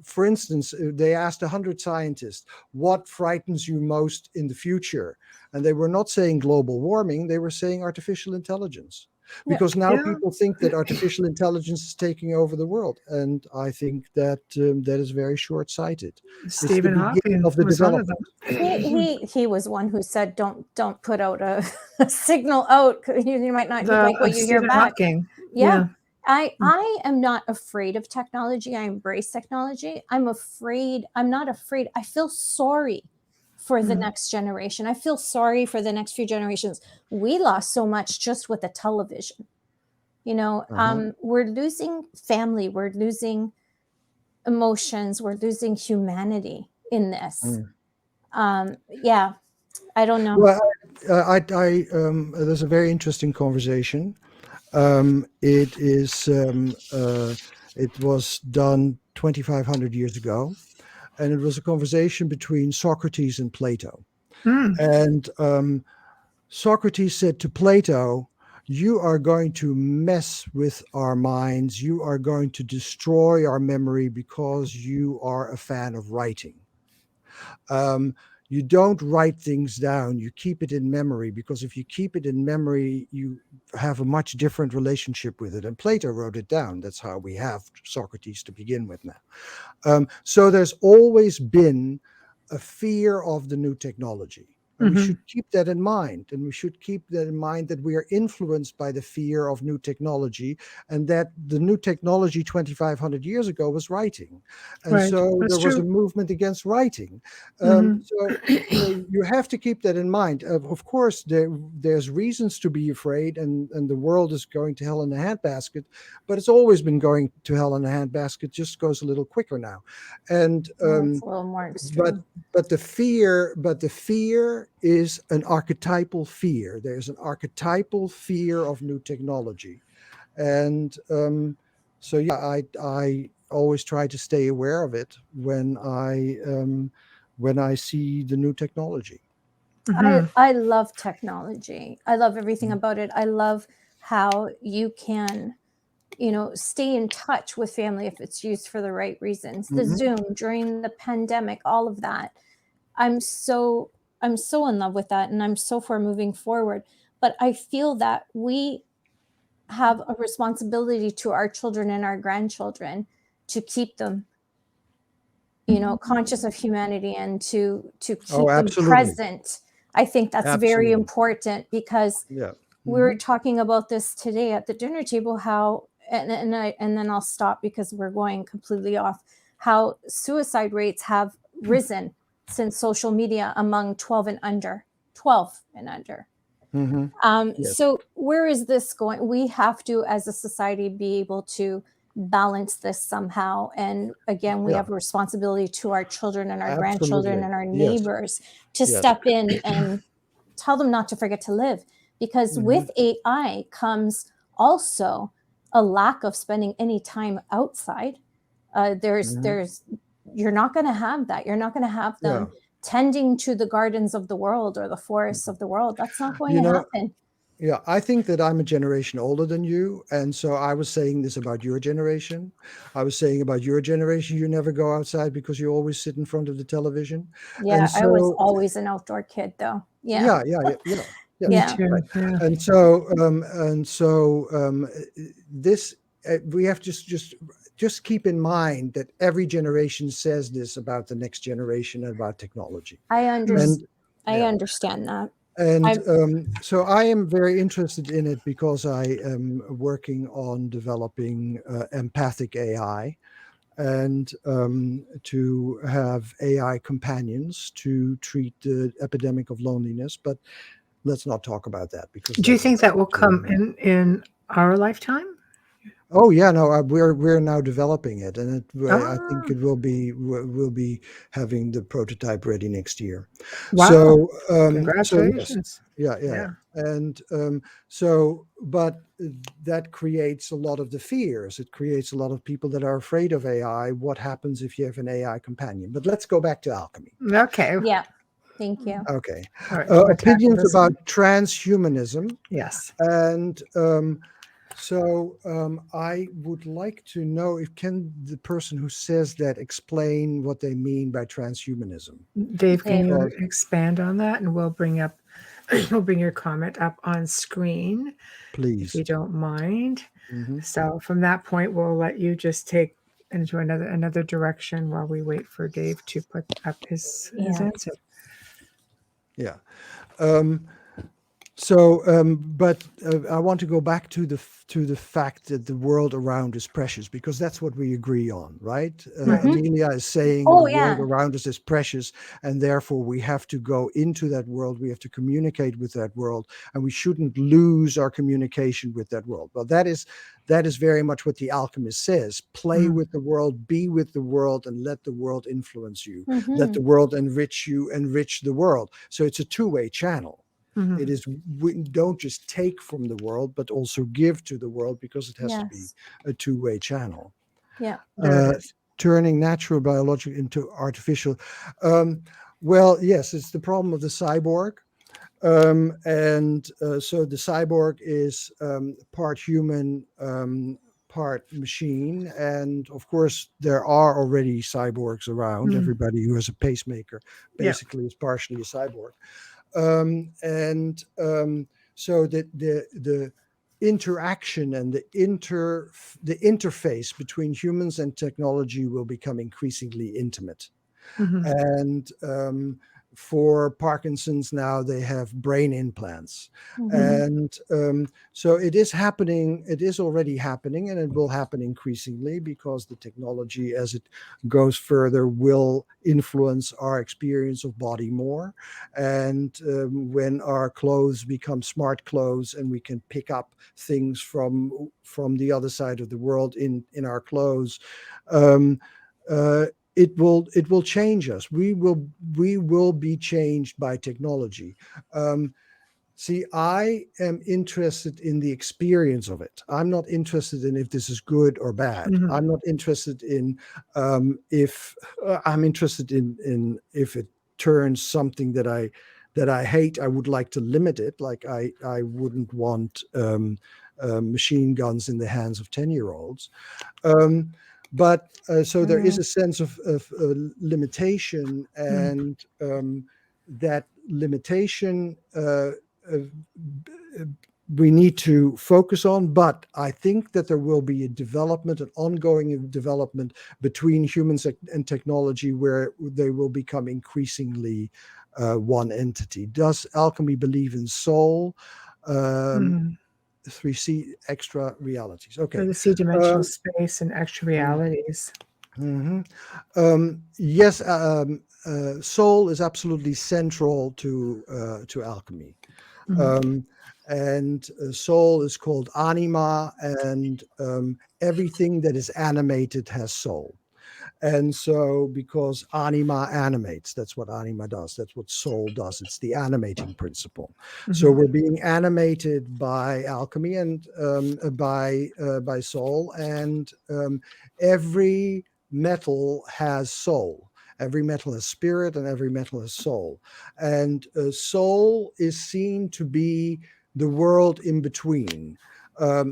Speaker 4: For instance, they asked 100 scientists, what frightens you most in the future, and they were not saying global warming, they were saying artificial intelligence, because now
Speaker 2: Yeah.
Speaker 4: people think that artificial intelligence is taking over the world, and I think that that is very short-sighted. It's the
Speaker 2: Stephen
Speaker 4: beginning
Speaker 2: Hawking
Speaker 4: of the
Speaker 2: was one of them.
Speaker 4: development.
Speaker 3: He was one who said, don't put out a signal out. You might not
Speaker 2: The
Speaker 3: like what you hear
Speaker 2: Stephen
Speaker 3: back.
Speaker 2: Hawking.
Speaker 3: Yeah.
Speaker 2: Yeah.
Speaker 3: I am not afraid of technology. I embrace technology. I'm not afraid. I feel sorry for the next generation. I feel sorry for the next few generations. We lost so much just with the television. We're losing family. We're losing emotions. We're losing humanity in this. Yeah, I don't know.
Speaker 4: Well, there's a very interesting conversation. It is it was done 2,500 years ago, and it was a conversation between Socrates and Plato.
Speaker 2: Mm.
Speaker 4: And Socrates said to Plato, "You are going to mess with our minds. You are going to destroy our memory because you are a fan of writing. You don't write things down. You keep it in memory, because if you keep it in memory, you have a much different relationship with it." And Plato wrote it down. That's how we have Socrates to begin with now. So there's always been a fear of the new technology. And we should keep that in mind. And we should keep that in mind, that we are influenced by the fear of new technology, and that the new technology 2,500 years ago was writing. And
Speaker 2: Right.
Speaker 4: so
Speaker 2: That's
Speaker 4: there was a
Speaker 2: true.
Speaker 4: movement against writing. So you have to keep that in mind. Of course, there's reasons to be afraid, and the world is going to hell in a handbasket, but it's always been going to hell in a handbasket, just goes a little quicker now. And
Speaker 3: It's a little more extreme.
Speaker 4: but the fear is an archetypal fear. There's an archetypal fear of new technology, and so yeah, I always try to stay aware of it when I see the new technology.
Speaker 3: I love technology. I love everything about it. I love how you can, stay in touch with family if it's used for the right reasons. The Zoom during the pandemic, all of that. I'm so in love with that, and I'm so for moving forward. But I feel that we have a responsibility to our children and our grandchildren to keep them, conscious of humanity, and to
Speaker 4: Oh,
Speaker 3: keep them
Speaker 4: absolutely.
Speaker 3: present. I think that's very
Speaker 4: Absolutely.
Speaker 3: important, because
Speaker 4: Yeah.
Speaker 3: we were talking about this today at the dinner table, how, and then I'll stop because we're going completely off, how suicide rates have risen since social media among 12 and under.
Speaker 4: Yes.
Speaker 3: So where is this going? We have to, as a society, be able to balance this somehow. And again, we
Speaker 4: Yeah.
Speaker 3: have a responsibility to our children and our grandchildren
Speaker 4: Absolutely.
Speaker 3: and our
Speaker 4: Yes.
Speaker 3: neighbors to
Speaker 4: Yes.
Speaker 3: step in and tell them not to forget to live. Because with AI comes also a lack of spending any time outside. There's you're not going to have that. You're not going to have them tending to the gardens of the world or the forests of the world. That's not going
Speaker 4: You
Speaker 3: to
Speaker 4: know,
Speaker 3: happen.
Speaker 4: yeah, I think that I'm a generation older than you. And so I was saying this about your generation. I was saying about your generation, you never go outside because you always sit in front of the television.
Speaker 3: Yeah,
Speaker 4: And
Speaker 3: I was
Speaker 4: so,
Speaker 3: always an outdoor kid, though.
Speaker 4: yeah.
Speaker 2: Me
Speaker 3: Yeah.
Speaker 2: too.
Speaker 4: Right.
Speaker 2: Yeah.
Speaker 4: And so this we have to just keep in mind that every generation says this about the next generation and about technology.
Speaker 3: I
Speaker 4: And
Speaker 3: understand that.
Speaker 4: so I am very interested in it because I am working on developing empathic AI, and to have AI companions to treat the epidemic of loneliness. But let's not talk about that, because
Speaker 2: Do you
Speaker 4: that's
Speaker 2: think that will come in our lifetime?
Speaker 4: Oh yeah, no, we're now developing it, and I think
Speaker 2: Ah,
Speaker 4: it will be we'll be having the prototype ready next year.
Speaker 2: wow.
Speaker 4: So yes,
Speaker 2: Congratulations.
Speaker 4: yeah,
Speaker 2: Yeah.
Speaker 4: and but that creates a lot of the fears. It creates a lot of people that are afraid of AI. What happens if you have an AI companion? But let's go back to alchemy.
Speaker 2: Okay.
Speaker 3: Yeah. Thank you.
Speaker 4: Okay,
Speaker 2: All right. You want to tackle
Speaker 4: opinions
Speaker 2: this
Speaker 4: about
Speaker 2: one?
Speaker 4: transhumanism.
Speaker 2: Yes.
Speaker 4: And I would like to know, if can the person who says that explain what they mean by transhumanism?
Speaker 2: Dave, can you
Speaker 4: Because
Speaker 2: expand on that? And we'll bring your comment up on screen, if you
Speaker 4: please.
Speaker 2: don't mind.
Speaker 4: Mhm.
Speaker 2: So from that point, we'll let you just take into another direction while we wait for Dave to put up his
Speaker 3: Yeah.
Speaker 2: answer.
Speaker 4: Yeah. But I want to go back to the fact that the world around is precious, because that's what we agree on, right?
Speaker 2: Right.
Speaker 4: Amelia is saying
Speaker 3: Oh,
Speaker 4: the world
Speaker 3: yeah.
Speaker 4: around us is precious, and therefore we have to go into that world. We have to communicate with that world, and we shouldn't lose our communication with that world. Well, that is very much what the alchemist says: play with the world, be with the world, and let the world influence you. Let the world enrich you, enrich the world. So it's a two-way channel.
Speaker 2: Mhm.
Speaker 4: It is, we don't just take from the world, but also give to the world, because it has to be
Speaker 3: Yes.
Speaker 4: a two-way channel.
Speaker 3: Yeah.
Speaker 2: There it is.
Speaker 4: Turning natural biological into artificial. Well, yes, it's the problem of the cyborg. So the cyborg is part human, part machine. And of course, there are already cyborgs around. Everybody who has a pacemaker
Speaker 2: Yeah.
Speaker 4: basically is partially a cyborg. So that the interaction and the interface between humans and technology will become increasingly intimate.
Speaker 2: Mhm.
Speaker 4: And for Parkinson's now, they have brain implants. And so it is happening. It is already happening, and it will happen increasingly, because the technology, as it goes further, will influence our experience of body more. And when our clothes become smart clothes, and we can pick up things from the other side of the world in our clothes, it will change us. We will be changed by technology. See, I am interested in the experience of it. I'm not interested in if this is good or bad. I'm not interested in if I'm interested in if it turns something that that I hate. I would like to limit it. Like I wouldn't want machine guns in the hands of 10-year-olds. So there is a sense of limitation, and that limitation we need to focus on. But I think that there will be a development, an ongoing development between humans and technology, where they will become increasingly one entity. Does alchemy believe in soul? 3C extra realities. Okay.
Speaker 2: So the C-dimensional space and extra realities.
Speaker 4: Yes, soul is absolutely central to alchemy. And soul is called anima, and everything that is animated has soul. And so, because anima animates, that's what anima does. That's what soul does. It's the animating principle. So we're being animated by alchemy and by soul, and every metal has soul. Every metal has spirit, and every metal has soul. And soul is seen to be the world in between.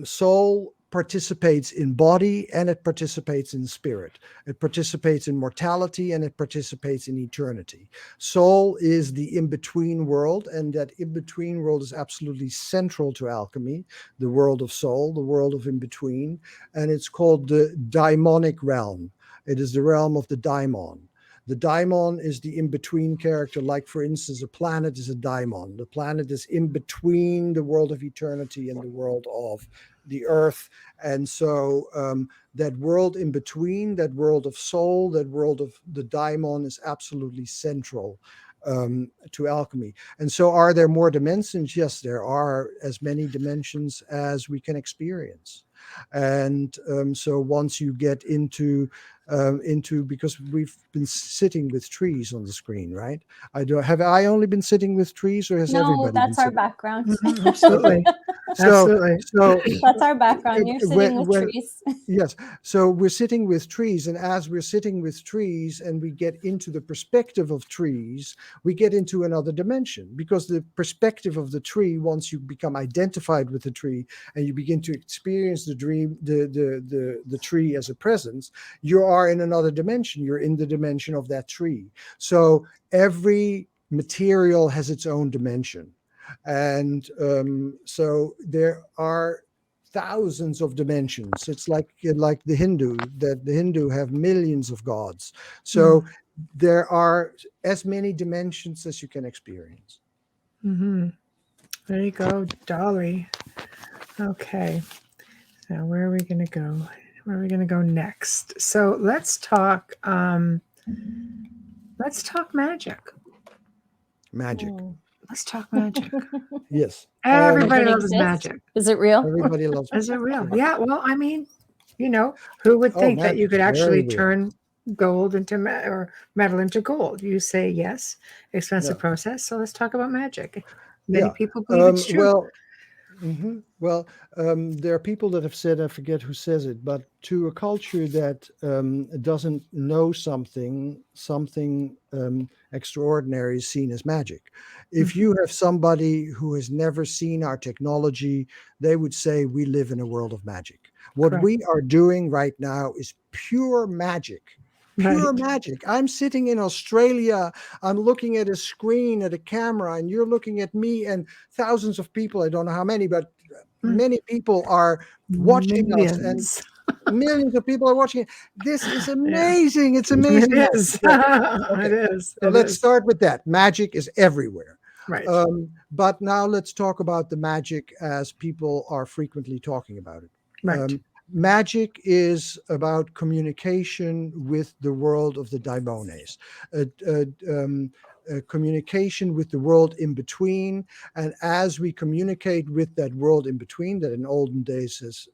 Speaker 4: Soul participates in body, and it participates in spirit. It participates in mortality, and it participates in eternity. Soul is the in-between world, and that in-between world is absolutely central to alchemy, the world of soul, the world of in-between, and it's called the daimonic realm. It is the realm of the daimon. The daimon is the in-between character. Like, for instance, a planet is a daimon. The planet is in between the world of eternity and the world of the earth. And so that world in between, that world of soul, that world of the daimon is absolutely central to alchemy. And so, are there more dimensions? Yes, there are as many dimensions as we can experience. And so once you get into because we've been sitting with trees on the screen, right? Have I only been sitting with trees, or has everybody been
Speaker 5: that's our
Speaker 4: sitting?
Speaker 5: background.
Speaker 2: Absolutely. Absolutely.
Speaker 4: So
Speaker 5: That's our background. You're sitting with trees.
Speaker 4: Yes. So we're sitting with trees, and as we're sitting with trees and we get into the perspective of trees, we get into another dimension, because the perspective of the tree, once you become identified with the tree and you begin to experience the tree as a presence, you are in another dimension. You're in the dimension of that tree. So every material has its own dimension. And so there are thousands of dimensions. It's like the Hindu have millions of gods. So there are as many dimensions as you can experience.
Speaker 2: There you go, Dolly. Okay. So where are we going to go? Where are we going to go next? So let's talk magic.
Speaker 4: Magic.
Speaker 2: Let's talk magic.
Speaker 4: Yes.
Speaker 2: Everybody loves magic.
Speaker 5: Is it real?
Speaker 4: Everybody loves magic.
Speaker 2: Is it real? Yeah. Well, I mean, who would think that you could actually turn gold into or metal into gold? You say yes, expensive process. So let's talk about magic. Many people believe it's true.
Speaker 4: Well, there are people that have said, I forget who says it, but to a culture that doesn't know something extraordinary is seen as magic. If you have somebody who has never seen our technology, they would say we live in a world of magic. What we are doing right now is pure magic. Pure magic. I'm sitting in Australia. I'm looking at a screen, at a camera, and you're looking at me, and thousands of people, I don't know how many, but many people are watching us, and millions of people are watching it. This is amazing. It's amazing.
Speaker 2: It is. Okay. It is.
Speaker 4: So let's start with that. Magic is everywhere.
Speaker 2: Right.
Speaker 4: But now let's talk about the magic as people are frequently talking about it.
Speaker 2: Right.
Speaker 4: Magic is about communication with the world of the daimones, communication with the world in between. And as we communicate with that world in between, that in olden days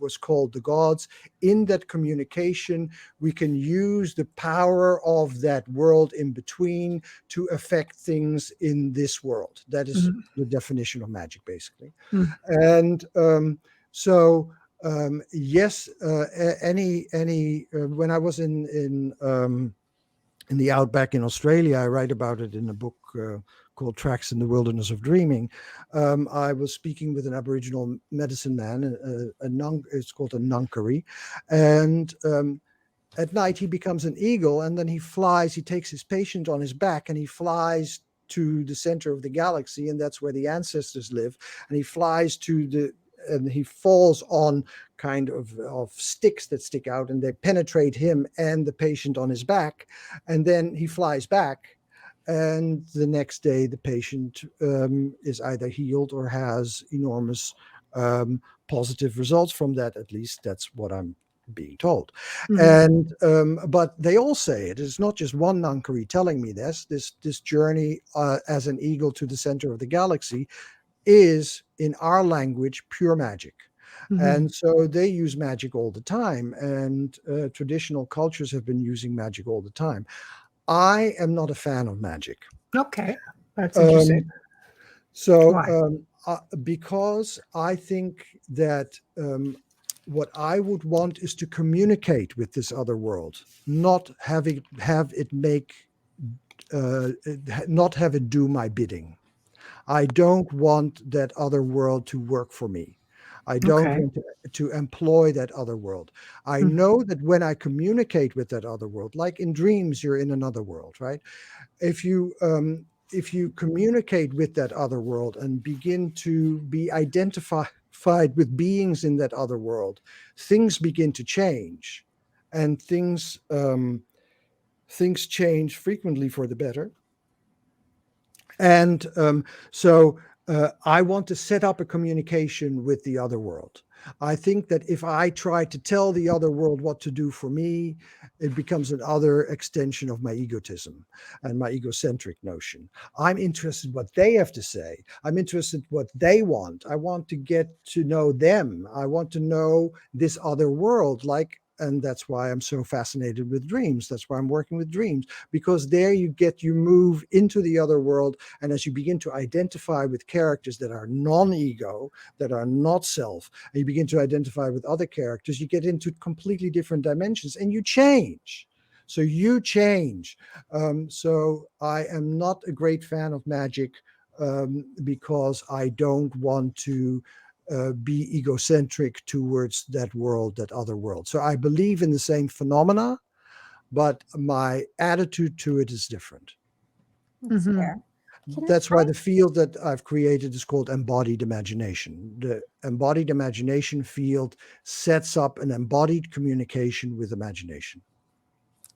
Speaker 4: was called the gods, in that communication, we can use the power of that world in between to affect things in this world. That is the definition of magic, basically. And so yes, when I was in the outback in Australia, I write about it in a book called Tracks in the Wilderness of Dreaming, I was speaking with an Aboriginal medicine man, it's called a Nunkari, and at night he becomes an eagle, and then he takes his patient on his back and he flies to the center of the galaxy, and that's where the ancestors live, and he falls on kind of sticks that stick out, and they penetrate him and the patient on his back, and then he flies back, and the next day the patient is either healed or has enormous positive results from that. At least that's what I'm being told. And but they all say it. It's not just one Nunkari telling me this journey as an eagle to the center of the galaxy is, in our language, pure magic. And so they use magic all the time, and traditional cultures have been using magic all the time. I am not a fan of magic.
Speaker 2: Okay, that's interesting.
Speaker 4: Because I think that what I would want is to communicate with this other world, not have it do my bidding. I don't want that other world to work for me. I don't want to employ that other world. I know that when I communicate with that other world, like in dreams, you're in another world, right? If you communicate with that other world and begin to be identified with beings in that other world, things begin to change, and things change frequently for the better. And so I want to set up a communication with the other world. I think that if I try to tell the other world what to do for me, it becomes another extension of my egotism and my egocentric notion. I'm interested in what they have to say. I'm interested in what they want. I want to get to know them. I want to know this other world, and that's why I'm so fascinated with dreams. That's why I'm working with dreams, because there you move into the other world. And as you begin to identify with characters that are non-ego, that are not self, and you begin to identify with other characters, you get into completely different dimensions and you change. So you change. So I am not a great fan of magic because I don't want to be egocentric towards that world, that other world. So I believe in the same phenomena, but my attitude to it is different.
Speaker 5: That's fair.
Speaker 4: That's why the field that I've created is called Embodied Imagination. The Embodied Imagination field sets up an embodied communication with imagination.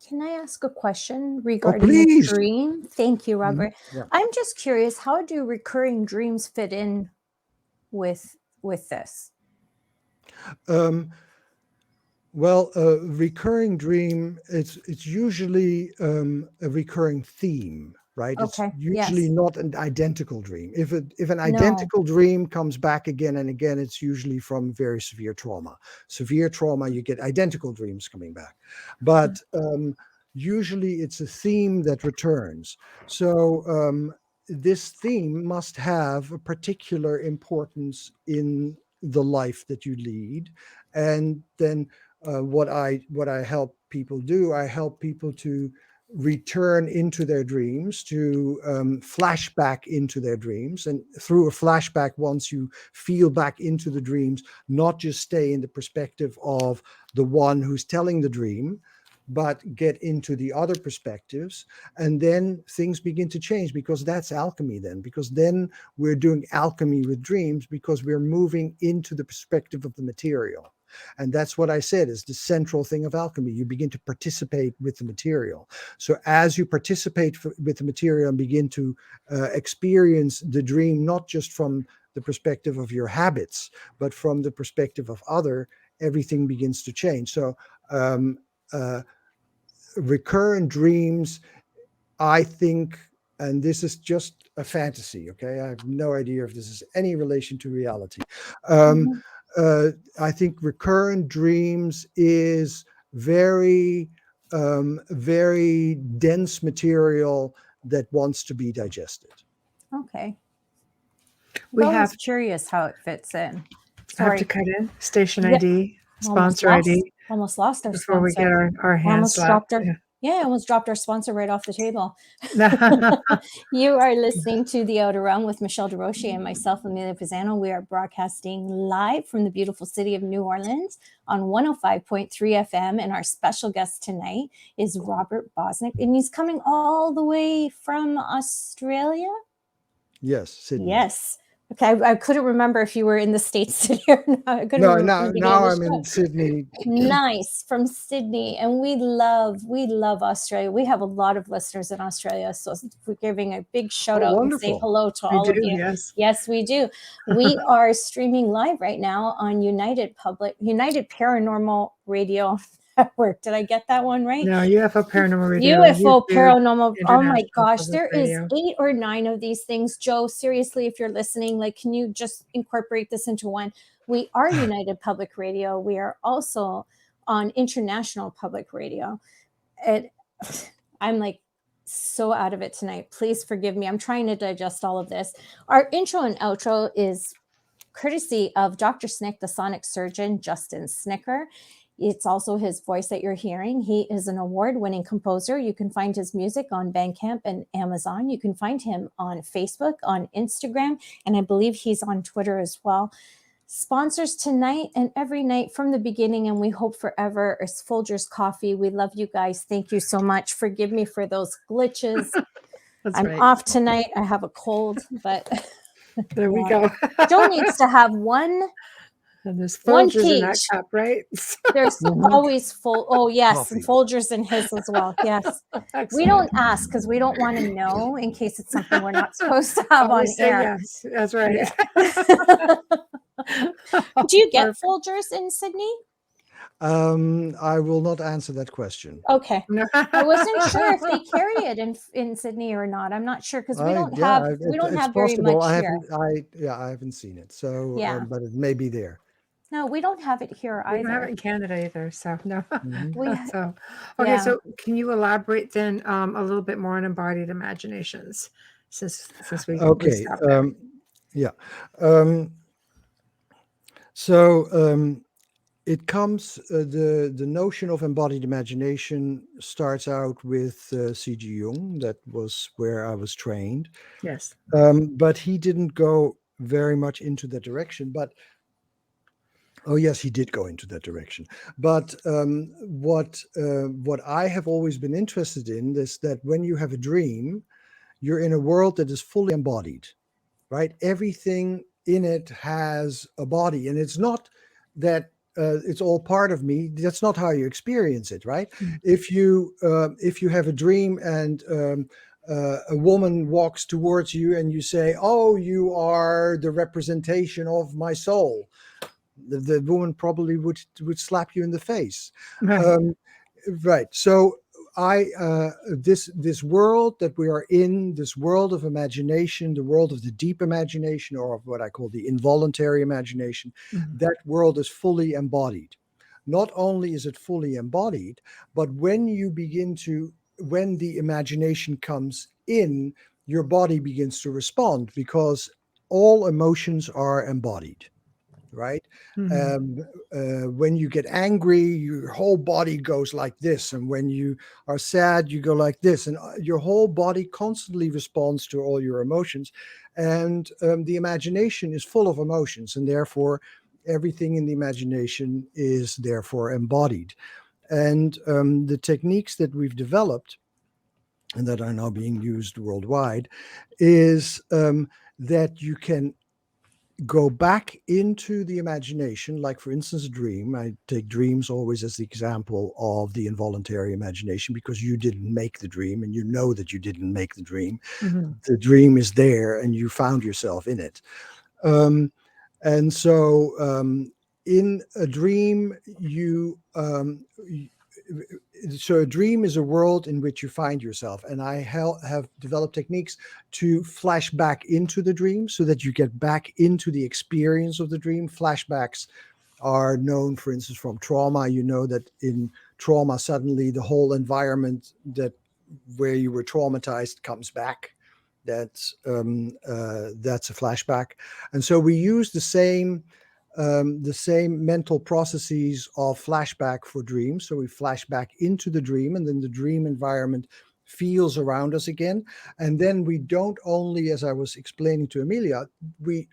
Speaker 5: Can I ask a question regarding a dream? Thank you, Robert.
Speaker 4: Yeah.
Speaker 5: I'm just curious, how do recurring dreams fit in with this?
Speaker 4: Well, a recurring dream, it's usually a recurring theme, right?
Speaker 5: Okay.
Speaker 4: It's usually not an identical dream. If an identical dream comes back again and again, it's usually from very severe trauma. Severe trauma, you get identical dreams coming back. But usually it's a theme that returns. So this theme must have a particular importance in the life that you lead. And then what I help people do, I help people to return into their dreams, to flash back into their dreams. And through a flashback, once you feel back into the dreams, not just stay in the perspective of the one who's telling the dream, but get into the other perspectives, and then things begin to change, because that's alchemy then, because then we're doing alchemy with dreams, because we're moving into the perspective of the material. And that's what I said is the central thing of alchemy. You begin to participate with the material. So as you participate with the material and begin to experience the dream, not just from the perspective of your habits, but from the perspective of other, everything begins to change. So recurrent dreams, I think, and this is just a fantasy, okay? I have no idea if this is any relation to reality. I think recurrent dreams is very, very dense material that wants to be digested.
Speaker 5: Okay. I was curious how it fits in.
Speaker 2: Sorry. I have to cut in. Station ID, sponsor ID.
Speaker 5: Almost lost our
Speaker 2: before
Speaker 5: sponsor.
Speaker 2: we get our hands
Speaker 5: almost
Speaker 2: slapped.
Speaker 5: dropped Yeah, I almost dropped our sponsor right off the table. You are listening to The Outer Realm with Michelle DeRoche and myself, Amelia Pisano. We are broadcasting live from the beautiful city of New Orleans on 105.3 FM. And our special guest tonight is Robert Bosnak. And he's coming all the way from Australia?
Speaker 4: Yes, Sydney.
Speaker 5: Yes. Okay, I couldn't remember if you were in the States today or not. I couldn't remember
Speaker 4: now
Speaker 5: from the beginning of the
Speaker 4: I'm
Speaker 5: show.
Speaker 4: in Sydney.
Speaker 5: Nice, from Sydney, and we love Australia. We have a lot of listeners in Australia, so we're giving a big shout out and say hello to all of you. Yes, we do. We are streaming live right now on United Paranormal Radio Network. Did I get that one right?
Speaker 2: No, UFO Paranormal Radio.
Speaker 5: UFO Paranormal. Oh my gosh,
Speaker 2: Public
Speaker 5: there is
Speaker 2: Radio.
Speaker 5: 8 or 9 of these things. Joe, seriously, if you're listening, like, can you just incorporate this into one? We are United Public Radio. We are also on International Public Radio. And I'm like so out of it tonight. Please forgive me. I'm trying to digest all of this. Our intro and outro is courtesy of Dr. Snick, the sonic surgeon, Justin Snicker. It's also his voice that you're hearing. He is an award-winning composer. You can find his music on Bandcamp and Amazon. You can find him on Facebook, on Instagram, and I believe he's on Twitter as well. Sponsors tonight and every night from the beginning, and we hope forever, is Folgers Coffee. We love you guys. Thank you so much. Forgive me for those glitches. I'm off tonight. I have a cold, but
Speaker 2: there we go.
Speaker 5: Joe needs to have one.
Speaker 2: And there's Folgers in that cup, right?
Speaker 5: There's always full. Oh, yes. And Folgers in his as well. Yes. We don't ask because we don't want to know in case it's something we're not supposed to have on air.
Speaker 2: Yes, that's right.
Speaker 5: Yeah. Do you get Folgers in Sydney?
Speaker 4: I will not answer that question.
Speaker 5: Okay. I wasn't sure if they carry it in Sydney or not. I'm not sure because we don't have very much here.
Speaker 4: I haven't seen it. So, but it may be there.
Speaker 5: No, we don't have it here either.
Speaker 2: We don't have it in Canada either. So no.
Speaker 5: Mm-hmm.
Speaker 2: So can you elaborate then a little bit more on embodied imaginations since we stopped there?
Speaker 4: It comes, the notion of embodied imagination starts out with C.G. Jung. That was where I was trained.
Speaker 2: Yes.
Speaker 4: But he didn't go very much into that direction. But, oh yes, he did go into that direction. But what I have always been interested in is that when you have a dream, you're in a world that is fully embodied, right? Everything in it has a body. And it's not that it's all part of me. That's not how you experience it, right? Mm-hmm. If you have a dream and a woman walks towards you and you say, "Oh, you are the representation of my soul," the woman probably would slap you in the face, right? So this world that we are in, this world of imagination, the world of the deep imagination, or of what I call the involuntary imagination, that world is fully embodied. Not only is it fully embodied, but when the imagination comes in, your body begins to respond because all emotions are embodied. Right? Mm-hmm. When you get angry, your whole body goes like this. And when you are sad, you go like this. And your whole body constantly responds to all your emotions. And the imagination is full of emotions. And therefore, everything in the imagination is therefore embodied. And the techniques that we've developed and that are now being used worldwide is that you can go back into the imagination, like for instance, a dream. I take dreams always as the example of the involuntary imagination because you didn't make the dream and you know that you didn't make the dream. Mm-hmm. The dream is there and you found yourself in it. And so in a dream, so a dream is a world in which you find yourself. And I have developed techniques to flash back into the dream so that you get back into the experience of the dream. Flashbacks are known, for instance, from trauma. You know that in trauma, suddenly the whole environment where you were traumatized comes back. That's a flashback. And so we use the same the same mental processes of flashback for dreams. So we flash back into the dream, and then the dream environment feels around us again. And then we don't only, as I was explaining to Amelia, we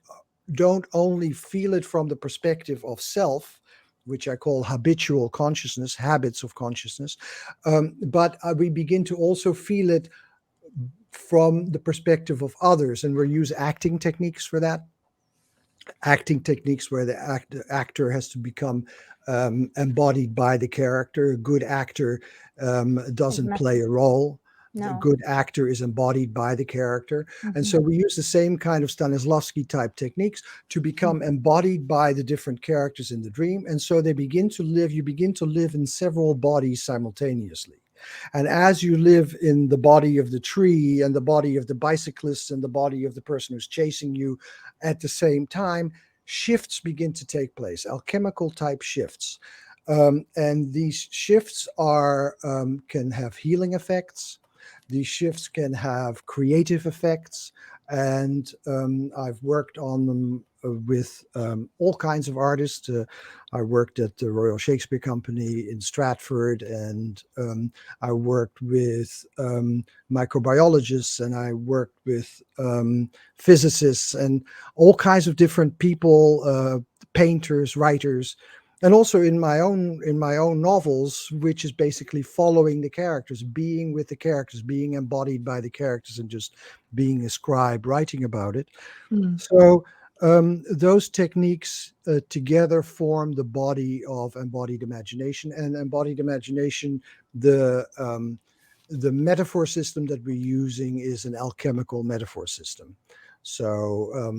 Speaker 4: don't only feel it from the perspective of self, which I call habitual consciousness, habits of consciousness, but we begin to also feel it from the perspective of others. And we use acting techniques for that. Acting techniques where the actor has to become embodied by the character. A good actor doesn't play a role.
Speaker 5: No.
Speaker 4: A good actor is embodied by the character. And so we use the same kind of Stanislavski type techniques to become embodied by the different characters in the dream. And so they begin to live, you begin to live in several bodies simultaneously. And as you live in the body of the tree and the body of the bicyclist and the body of the person who's chasing you at the same time, shifts begin to take place, alchemical type shifts. And these shifts are can have healing effects. These shifts can have creative effects. And I've worked on them with all kinds of artists. I worked at the Royal Shakespeare Company in Stratford, and I worked with microbiologists, and I worked with physicists, and all kinds of different people, painters, writers. And also in my own novels, which is basically following the characters, being with the characters, being embodied by the characters, and just being a scribe writing about it. So those techniques together form the body of embodied imagination. And embodied imagination, the metaphor system that we're using is an alchemical metaphor system. So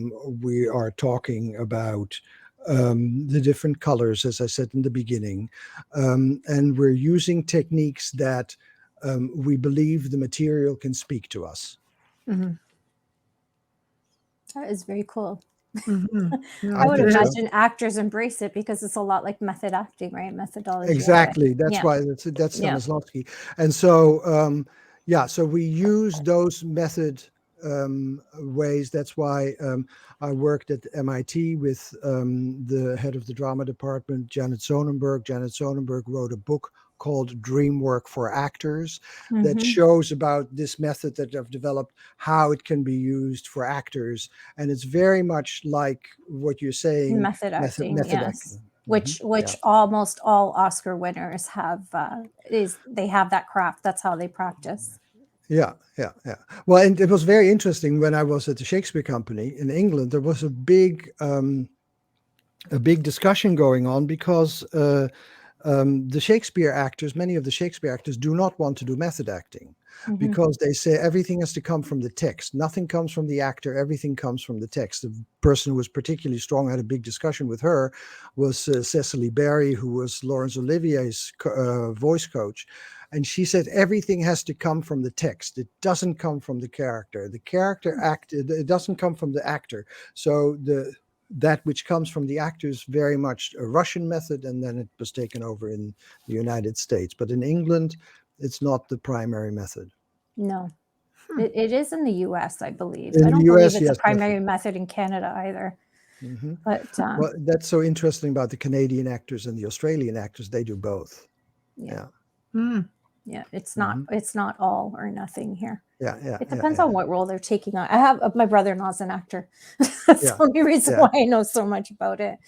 Speaker 4: we are talking about the different colors, as I said in the beginning. And we're using techniques that we believe the material can speak to us.
Speaker 5: That is very cool.
Speaker 2: Yeah,
Speaker 5: I would
Speaker 4: think so.
Speaker 5: imagine actors embrace it because it's a lot like method acting, right? Methodology.
Speaker 4: Exactly. That's
Speaker 5: Yeah.
Speaker 4: why that's Stanislavski. And so, so we use those method ways. That's why I worked at MIT with the head of the drama department, Janet Sonnenberg. Janet Sonnenberg wrote a book called Dream Work for Actors that shows about this method that I've developed, how it can be used for actors. And it's very much like what you're saying.
Speaker 5: Method acting, yes.
Speaker 4: Acting.
Speaker 5: Which almost all Oscar winners have, they have that craft. That's how they practice.
Speaker 4: Yeah. Well, and it was very interesting when I was at the Shakespeare Company in England. There was a big discussion going on because the Shakespeare actors, many of the Shakespeare actors, do not want to do method acting because they say everything has to come from the text. Nothing comes from the actor. Everything comes from the text. The person who was particularly strong, I had a big discussion with her, was Cecily Berry, who was Laurence Olivier's voice coach. And she said everything has to come from the text. It doesn't come from the character. The character it doesn't come from the actor. So that which comes from the actor is very much a Russian method, and then it was taken over in the United States. But in England, it's not the primary method.
Speaker 5: No, it is in the US, I believe.
Speaker 4: In
Speaker 5: I don't
Speaker 4: the US,
Speaker 5: believe it's
Speaker 4: yes,
Speaker 5: a primary method in Canada either. But
Speaker 4: well, that's so interesting about the Canadian actors and the Australian actors. They do both.
Speaker 5: Yeah, it's not all or nothing here. It depends on what role they're taking on. I have my brother-in-law's an actor. That's the only reason why I know so much about it.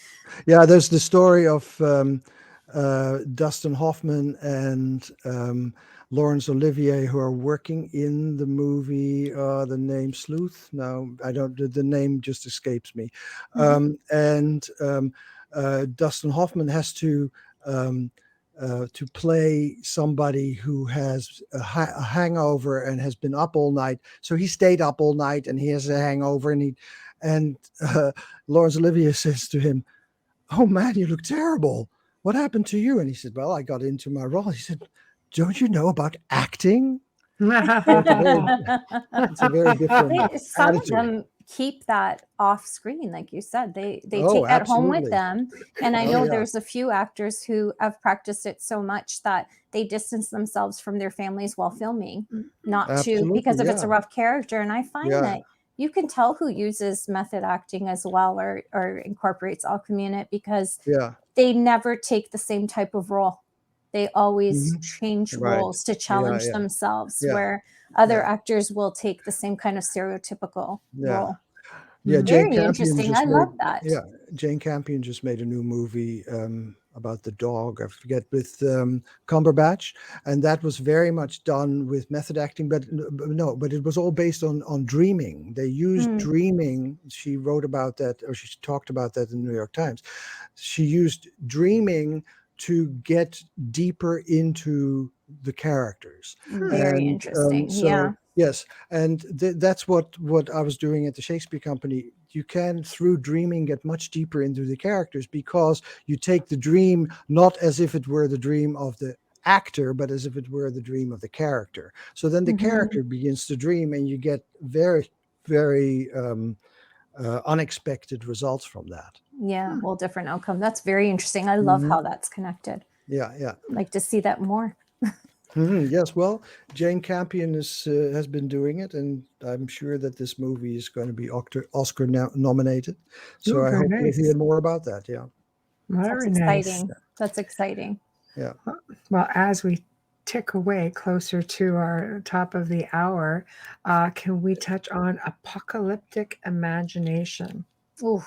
Speaker 4: Yeah, there's the story of Dustin Hoffman and Laurence Olivier, who are working in the movie, the name Sleuth. No, I don't, the name just escapes me. Dustin Hoffman has to play somebody who has a hangover and has been up all night. So he stayed up all night and he has a hangover, and Laurence Olivier says to him, "Oh man, you look terrible. What happened to you?" And he said, "Well, I got into my role." He said, "Don't you know about acting?" It's a very different
Speaker 5: some
Speaker 4: attitude.
Speaker 5: of them keep that off screen, like you said. They
Speaker 4: Oh,
Speaker 5: take that home with
Speaker 4: absolutely.
Speaker 5: them. And I know there's a few actors who have practiced it so much that they distance themselves from their families while filming, not to,
Speaker 4: Absolutely,
Speaker 5: because if it's a rough character. And I find that you can tell who uses method acting as well, or incorporates alchemy in it, because they never take the same type of role. They always change roles to challenge themselves, where other actors will take the same kind of stereotypical role.
Speaker 4: Yeah,
Speaker 5: Very interesting. I love that.
Speaker 4: Yeah, Jane Campion just made a new movie about the dog, I forget, with Cumberbatch, and that was very much done with method acting, but it was all based on dreaming. They used dreaming. She wrote about that, or she talked about that in the New York Times. She used dreaming to get deeper into the characters.
Speaker 5: Very interesting.
Speaker 4: Yes, and that's what I was doing at the Shakespeare Company. You can, through dreaming, get much deeper into the characters, because you take the dream not as if it were the dream of the actor, but as if it were the dream of the character. So then the character begins to dream, and you get very, very unexpected results from that.
Speaker 5: Yeah, well, different outcome. That's very interesting. I love how that's connected.
Speaker 4: Yeah.
Speaker 5: I'd like to see that more.
Speaker 4: Yes, well, Jane Campion has been doing it, and I'm sure that this movie is going to be Oscar nominated. So I hope we'll hear more about that. Yeah,
Speaker 2: very
Speaker 5: That's
Speaker 2: nice.
Speaker 5: exciting. That's exciting.
Speaker 4: Yeah.
Speaker 2: Well, as we tick away closer to our top of the hour, can we touch on apocalyptic imagination?
Speaker 5: Ooh.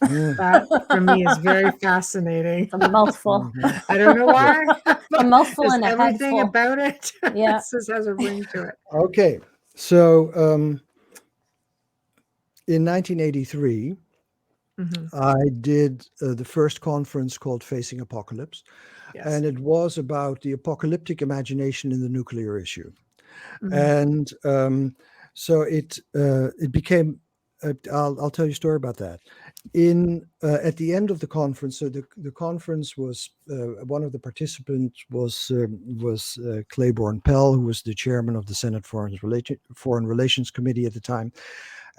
Speaker 2: That for me is very fascinating.
Speaker 5: A mouthful.
Speaker 2: I don't know why.
Speaker 5: A mouthful and a
Speaker 2: everything
Speaker 5: headful.
Speaker 2: about it.
Speaker 5: Yeah.
Speaker 2: This has a ring to it.
Speaker 4: Okay, so in 1983, I did the first conference called Facing Apocalypse, and it was about the apocalyptic imagination in the nuclear issue. And so it became. I'll tell you a story about that. At the end of the conference, so the conference was one of the participants was Claiborne Pell, who was the chairman of the Senate Foreign Relations Committee at the time,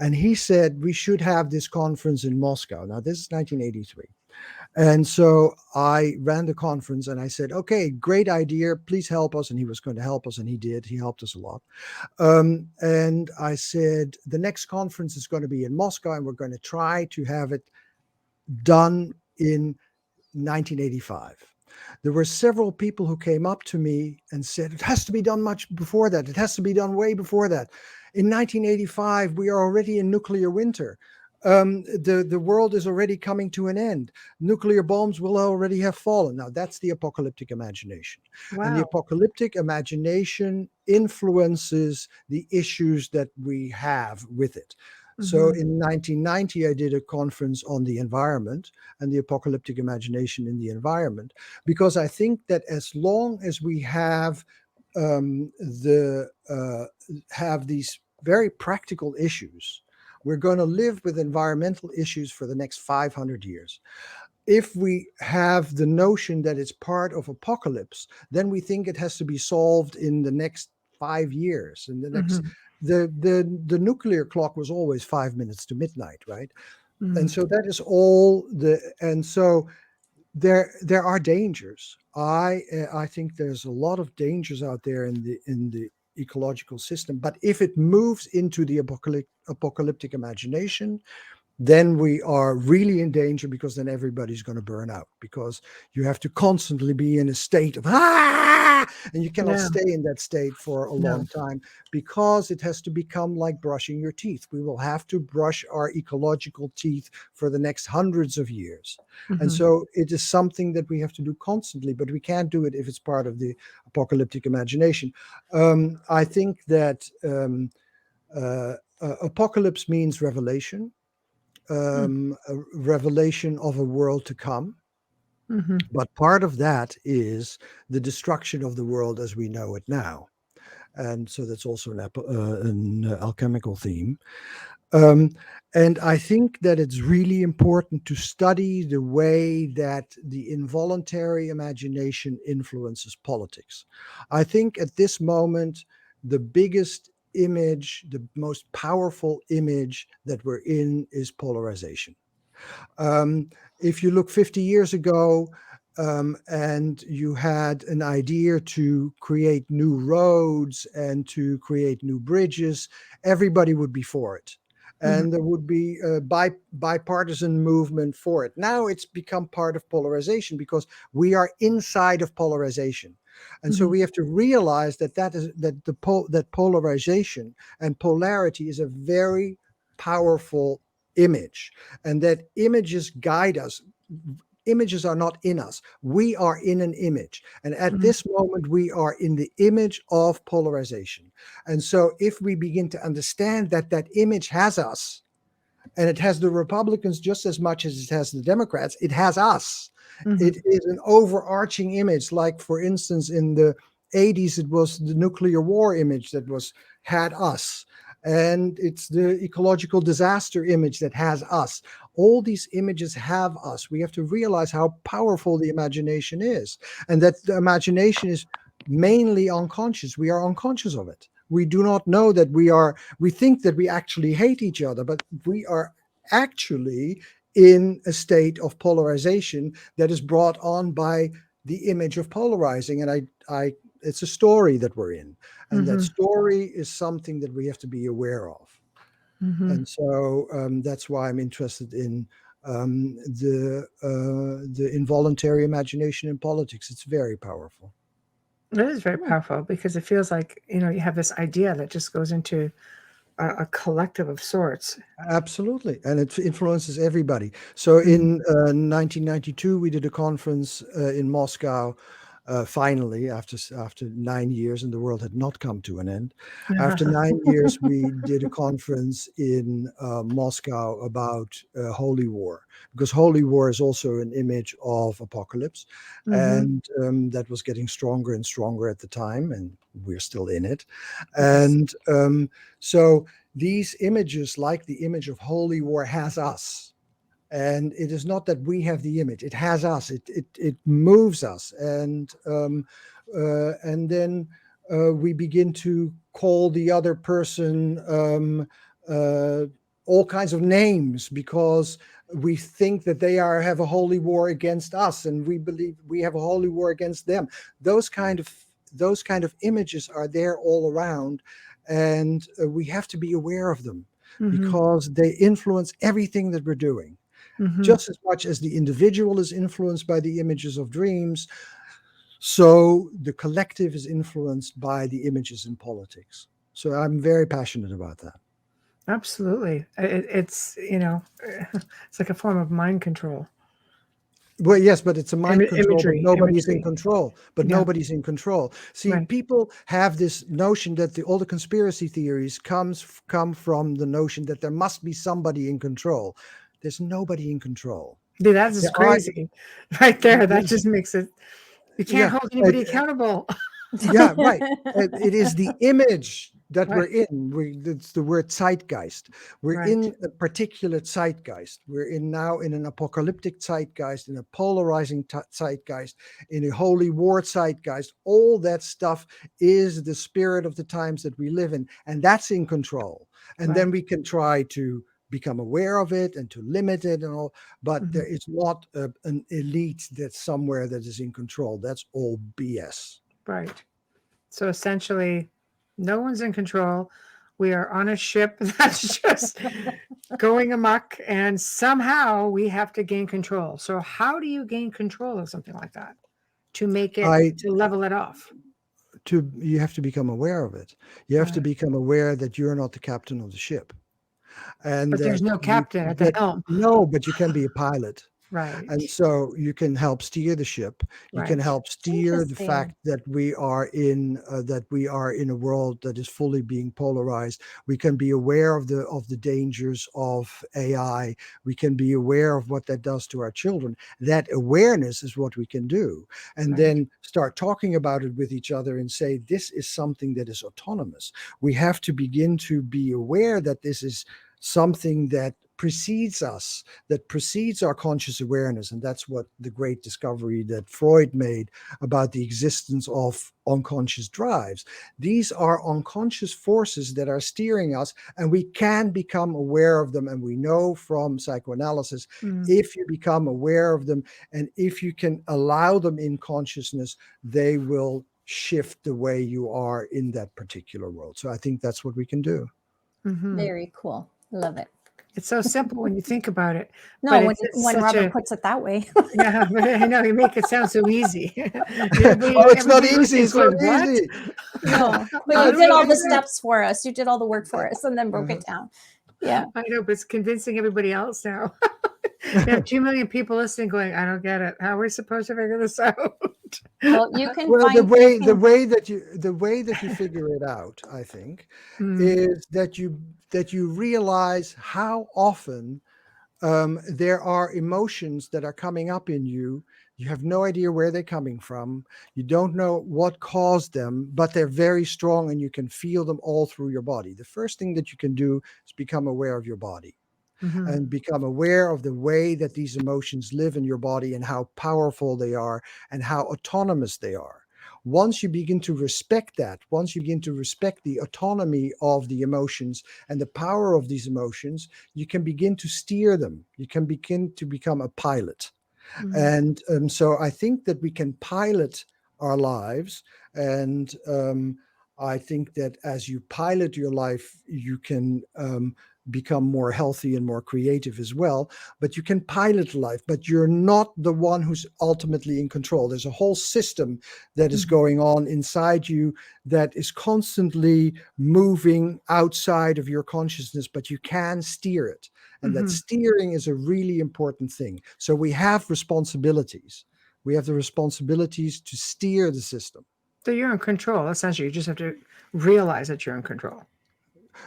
Speaker 4: and he said we should have this conference in Moscow. Now this is 1983. And so I ran the conference and I said, okay, great idea. Please help us. And he was going to help us. And he did. He helped us a lot. And I said, the next conference is going to be in Moscow, and we're going to try to have it done in 1985. There were several people who came up to me and said, it has to be done much before that. It has to be done way before that. In 1985, we are already in nuclear winter. The world is already coming to an end. Nuclear bombs will already have fallen. Now, that's the apocalyptic imagination.
Speaker 2: Wow.
Speaker 4: And the apocalyptic imagination influences the issues that we have with it. So in 1990, I did a conference on the environment and the apocalyptic imagination in the environment, because I think that as long as we have these very practical issues, we're going to live with environmental issues for the next 500 years. If we have the notion that it's part of apocalypse, then we think it has to be solved in the next 5 years. In the next, the nuclear clock was always 5 minutes to midnight, right? And so that is all and so there are dangers. I think there's a lot of dangers out there in the ecological system, but if it moves into the apocalyptic imagination, then we are really in danger, because then everybody's going to burn out, because you have to constantly be in a state of and you cannot stay in that state for a long time, because it has to become like brushing your teeth. We will have to brush our ecological teeth for the next hundreds of years. And so it is something that we have to do constantly, but we can't do it if it's part of the apocalyptic imagination. I think that apocalypse means revelation. A revelation of a world to come. But part of that is the destruction of the world as we know it now. And so that's also an alchemical theme. And I think that it's really important to study the way that the involuntary imagination influences politics. I think at this moment, the biggest image, the most powerful image that we're in is polarization. If you look 50 years ago, and you had an idea to create new roads and to create new bridges, everybody would be for it. and there would be a bipartisan movement for it. Now it's become part of polarization because we are inside of polarization. And so we have to realize that polarization and polarity is a very powerful image, and that images guide us. Images are not in us. We are in an image. And at this moment, we are in the image of polarization. And so if we begin to understand that that image has us, and it has the Republicans just as much as it has the Democrats, it has us. It is an overarching image. Like, for instance, in the 80s, it was the nuclear war image that had us. And it's the ecological disaster image that has us. All these images have us. We have to realize how powerful the imagination is, and that the imagination is mainly unconscious. We are unconscious of it. We do not know that we think that we actually hate each other, but we are actually in a state of polarization that is brought on by the image of polarizing. And it's a story that we're in. And that story is something that we have to be aware of. And so that's why I'm interested in the involuntary imagination in politics. It's very powerful.
Speaker 2: It is very powerful because it feels like, you have this idea that just goes into a collective of sorts.
Speaker 4: Absolutely. And it influences everybody. So in 1992, we did a conference in Moscow. Finally, after 9 years, and the world had not come to an end. After 9 years, we did a conference in Moscow about holy war, because holy war is also an image of apocalypse, and that was getting stronger and stronger at the time, and we're still in it. And so these images, like the image of holy war, has us. And it is not that we have the image; it has us. It moves us, and then we begin to call the other person all kinds of names because we think that they have a holy war against us, and we believe we have a holy war against them. Those kind of images are there all around, and we have to be aware of them because they influence everything that we're doing. Just as much as the individual is influenced by the images of dreams, so the collective is influenced by the images in politics. So I'm very passionate about that.
Speaker 2: Absolutely. It's it's like a form of mind control.
Speaker 4: Well, yes, but it's a mind control,
Speaker 2: Imagery,
Speaker 4: but nobody's
Speaker 2: imagery.
Speaker 4: in control. But
Speaker 2: Yeah.
Speaker 4: nobody's in control. See,
Speaker 2: Right.
Speaker 4: people have this notion that all the conspiracy theories come from the notion that there must be somebody in control. There's nobody in control.
Speaker 2: Dude, that's just
Speaker 4: There are-
Speaker 2: crazy. Right there. That just makes it, you can't
Speaker 4: yeah,
Speaker 2: hold anybody accountable.
Speaker 4: yeah, right. It is the image that
Speaker 2: Right.
Speaker 4: we're in. It's the word zeitgeist. We're
Speaker 2: Right.
Speaker 4: in a particular zeitgeist. We're now in an apocalyptic zeitgeist, in a polarizing zeitgeist, in a holy war zeitgeist. All that stuff is the spirit of the times that we live in, and that's in control. And then we can try to become aware of it and to limit it and all, but there is not an elite that's somewhere that is in control. That's all BS.
Speaker 2: Right. So essentially, no one's in control. We are on a ship that's just going amok, and somehow we have to gain control. So how do you gain control of something like that to make it, to level it off?
Speaker 4: You have to become aware of it. You have to become aware that you're not the captain of the ship. And
Speaker 2: But there's no captain at the helm.
Speaker 4: No, but you can be a pilot.
Speaker 2: Right.
Speaker 4: And so you can help steer the ship. You can
Speaker 2: Right.
Speaker 4: help steer the
Speaker 5: Interesting.
Speaker 4: fact that we are in a world that is fully being polarized. We can be aware of the dangers of AI. We can be aware of what that does to our children. That awareness is what we can do, and then start talking about it with each other and say, this is something that is autonomous. We have to begin to be aware that this is something that precedes us, that precedes our conscious awareness. And that's what the great discovery that Freud made about the existence of unconscious drives. These are unconscious forces that are steering us, and we can become aware of them. And we know from psychoanalysis, if you become aware of them and if you can allow them in consciousness, they will shift the way you are in that particular world. So I think that's what we can do.
Speaker 5: Very cool. Love it.
Speaker 2: It's so simple when you think about it.
Speaker 5: No,
Speaker 2: but
Speaker 5: when,
Speaker 2: it's
Speaker 5: when
Speaker 2: such
Speaker 5: Robert
Speaker 2: a
Speaker 5: puts it that way.
Speaker 2: yeah, but I know you make it sound so easy.
Speaker 4: Oh, it's not
Speaker 2: everybody
Speaker 4: easy.
Speaker 2: listening is
Speaker 4: It's not
Speaker 2: going, what?
Speaker 4: easy.
Speaker 5: No, but
Speaker 2: How
Speaker 5: you
Speaker 2: do
Speaker 5: did
Speaker 2: we
Speaker 5: all
Speaker 2: do
Speaker 5: the
Speaker 2: that?
Speaker 5: steps for us. You did all the work for us and then broke it down. Yeah.
Speaker 2: I know, but it's convincing everybody else now. We have 2 million people listening going, I don't get it. How are we supposed to figure this out?
Speaker 5: Well, you can
Speaker 4: Well,
Speaker 5: find
Speaker 4: the way that you figure it out, I think, is that you realize how often there are emotions that are coming up in you. You have no idea where they're coming from. You don't know what caused them, but they're very strong and you can feel them all through your body. The first thing that you can do is become aware of your body and become aware of the way that these emotions live in your body and how powerful they are and how autonomous they are. Once you begin to respect that, once you begin to respect the autonomy of the emotions and the power of these emotions, you can begin to steer them. You can begin to become a pilot. And so I think that we can pilot our lives. And I think that as you pilot your life, you can become more healthy and more creative as well. But you can pilot life, but you're not the one who's ultimately in control. There's a whole system that is going on inside you that is constantly moving outside of your consciousness, but you can steer it. And that steering is a really important thing. So we have responsibilities. We have the responsibilities to steer the system.
Speaker 2: So you're in control. Essentially, you just have to realize that you're in control.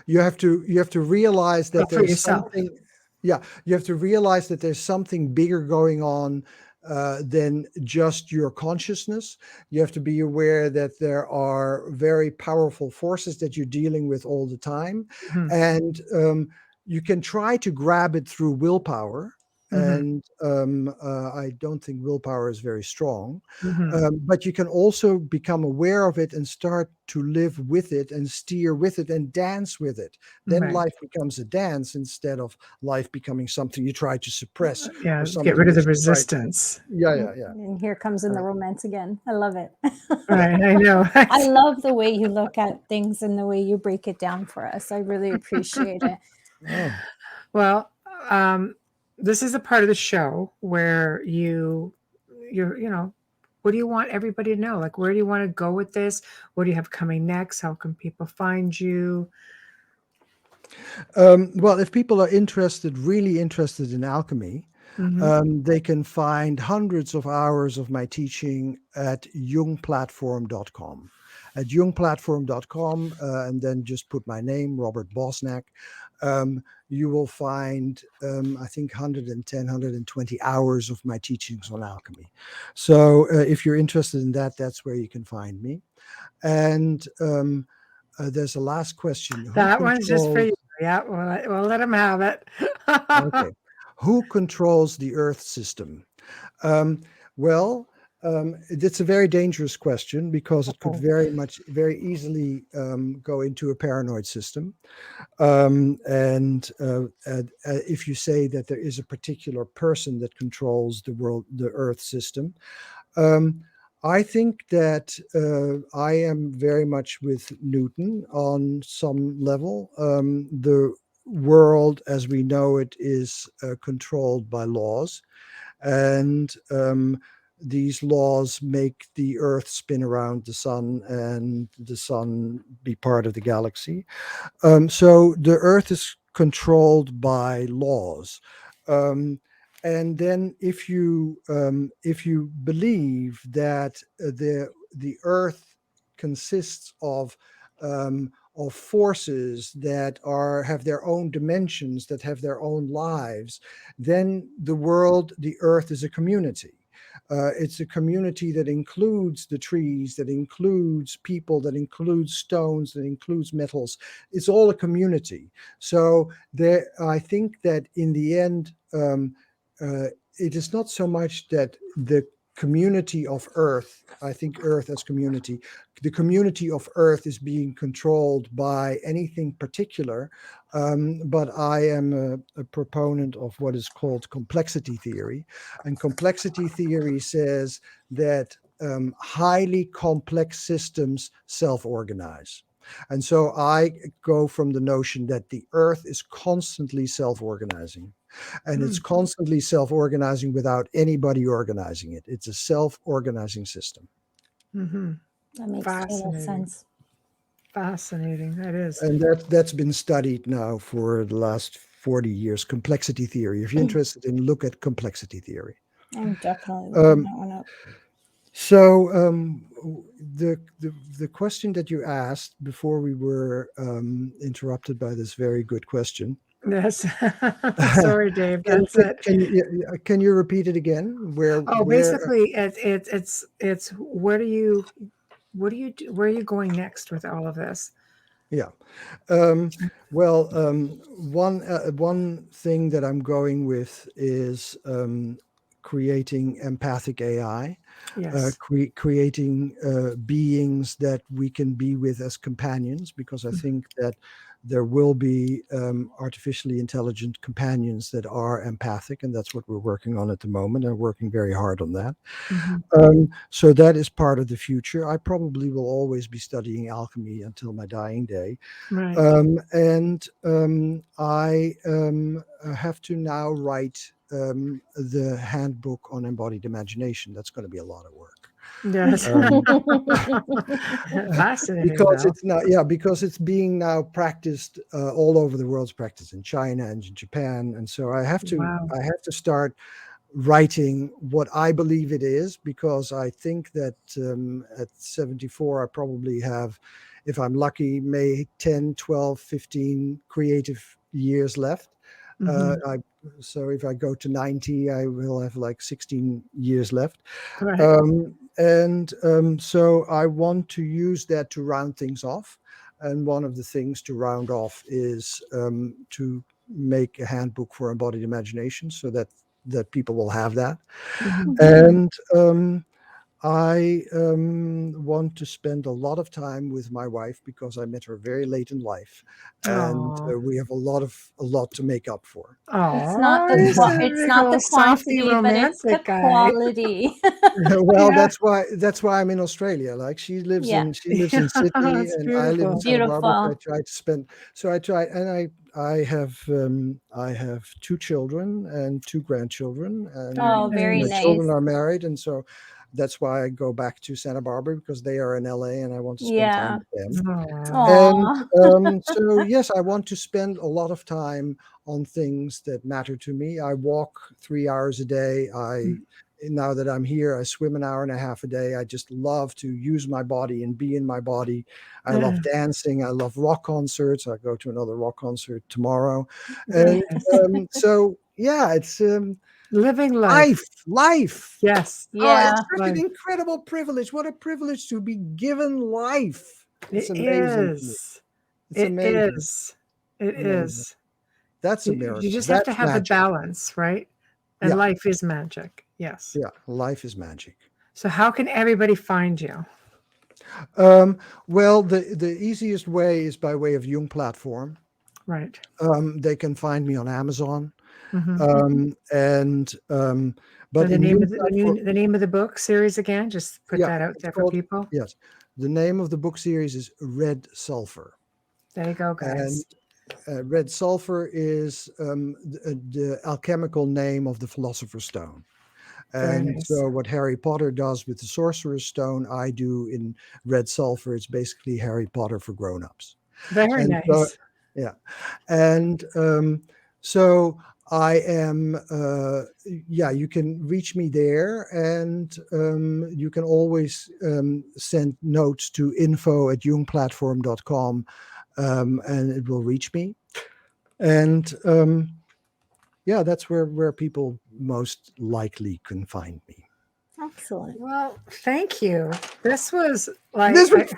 Speaker 4: You have to realize that
Speaker 2: For
Speaker 4: there's
Speaker 2: yourself.
Speaker 4: something. Yeah, you have to realize that there's something bigger going on than just your consciousness. You have to be aware that there are very powerful forces that you're dealing with all the time, and you can try to grab it through willpower. And I don't think willpower is very strong. But you can also become aware of it and start to live with it and steer with it and dance with it. Then
Speaker 2: Right.
Speaker 4: life becomes a dance instead of life becoming something you try to suppress.
Speaker 2: Yeah,
Speaker 4: or
Speaker 2: get
Speaker 4: something
Speaker 2: rid of
Speaker 4: that
Speaker 2: the
Speaker 4: you try to-
Speaker 2: resistance.
Speaker 4: Yeah.
Speaker 5: And here comes in the romance again. I love it.
Speaker 2: Right, I know.
Speaker 5: I love the way you look at things and the way you break it down for us. I really appreciate it.
Speaker 4: Oh.
Speaker 2: Well, this is a part of the show where you're, what do you want everybody to know? Like, where do you want to go with this? What do you have coming next? How can people find you?
Speaker 4: Well, if people are really interested in alchemy, they can find hundreds of hours of my teaching at jungplatform.com. At jungplatform.com, and then just put my name, Robert Bosnak, you will find, I think, 110, 120 hours of my teachings on alchemy. So if you're interested in that, that's where you can find me. And there's a last question.
Speaker 2: That one's just for you. Yeah, we'll let them have it.
Speaker 4: Okay. Who controls the Earth system? Well, it's a very dangerous question because it could very easily go into a paranoid system. And if you say that there is a particular person that controls the Earth system, I think that I am very much with Newton on some level. The world as we know it is controlled by laws, and these laws make the Earth spin around the sun and the sun be part of the galaxy. So the Earth is controlled by laws. And then if you believe that the Earth consists of forces that have their own dimensions, that have their own lives, then the Earth is a community. It's a community that includes the trees, that includes people, that includes stones, that includes metals. It's all a community. So I think that in the end, it is not so much that the community of Earth, I think Earth as community, the community of Earth is being controlled by anything particular, but I am a proponent of what is called complexity theory. And complexity theory says that highly complex systems self-organize. And so I go from the notion that the earth is constantly self-organizing, and it's constantly self-organizing without anybody organizing it. It's a self-organizing system.
Speaker 2: Mm-hmm.
Speaker 5: That makes total
Speaker 2: Fascinating.
Speaker 5: sense.
Speaker 2: Fascinating. That is.
Speaker 4: And that's been studied now for the last 40 years, complexity theory. If you're interested in, look at complexity theory.
Speaker 5: I'm definitely looking that one up.
Speaker 4: So the question that you asked before we were interrupted by this very good question.
Speaker 2: Yes. Sorry, Dave. That's it.
Speaker 4: Can you repeat it again?
Speaker 2: Basically, it's where are you going next with all of this?
Speaker 4: Yeah. One thing that I'm going with is creating empathic AI.
Speaker 2: Yes.
Speaker 4: Creating beings that we can be with as companions, because I think that there will be artificially intelligent companions that are empathic, and that's what we're working on at the moment, and working very hard on that. So that is part of the future. I probably will always be studying alchemy until my dying day.
Speaker 2: Right.
Speaker 4: I have to now write the handbook on embodied imagination. That's going to be a lot of work.
Speaker 2: Yes. Fascinating.
Speaker 4: Because it's being now practiced all over the world. It's practiced in China and in Japan, and so I have to start writing what I believe it is, because I think that at 74 I probably have, if I'm lucky, maybe 10, 12, 15 creative years left. So if I go to 90, I will have like 16 years left.
Speaker 2: Right.
Speaker 4: So I want to use that to round things off. And one of the things to round off is to make a handbook for embodied imagination, so that people will have that. And I want to spend a lot of time with my wife, because I met her very late in life, and we have a lot to make up for.
Speaker 5: It's not the quantity, but it's the quality.
Speaker 4: Well, that's why I'm in Australia. Like, she lives in Sydney, and I live in Santa Barbara. So I try, and I have 2 children and 2 grandchildren, and
Speaker 5: very
Speaker 4: my
Speaker 5: nice.
Speaker 4: children are married, and so that's why I go back to Santa Barbara, because they are in LA and I want to spend time with them. And so yes, I want to spend a lot of time on things that matter to me. I walk 3 hours a day. Now that I'm here, I swim an hour and a half a day. I just love to use my body and be in my body. I love dancing. I love rock concerts. I go to another rock concert tomorrow. And so yeah, it's
Speaker 2: living life. Yes.
Speaker 5: Yeah.
Speaker 4: It's such an incredible privilege. What a privilege to be given life. It's amazing. It's amazing.
Speaker 2: It is.
Speaker 4: That's a miracle.
Speaker 2: You just have to have the balance, right? And life is magic. Yes.
Speaker 4: Yeah, life is magic.
Speaker 2: So how can everybody find you?
Speaker 4: Well, the easiest way is by way of Jung platform.
Speaker 2: Right.
Speaker 4: They can find me on Amazon.
Speaker 2: But the name of the book series again, just put that out there for people.
Speaker 4: Yes. The name of the book series is Red Sulfur.
Speaker 2: There you go, guys.
Speaker 4: And red sulfur is the alchemical name of the Philosopher's Stone. And so what Harry Potter does with the Sorcerer's Stone, I do in Red Sulfur. It's basically Harry Potter for grown-ups.
Speaker 2: Very nice.
Speaker 4: And so I am, you can reach me there, and you can always send notes to info@jungplatform.com, and it will reach me. And that's where people most likely can find me.
Speaker 5: Excellent.
Speaker 2: Well, thank you. This was
Speaker 4: fun. This was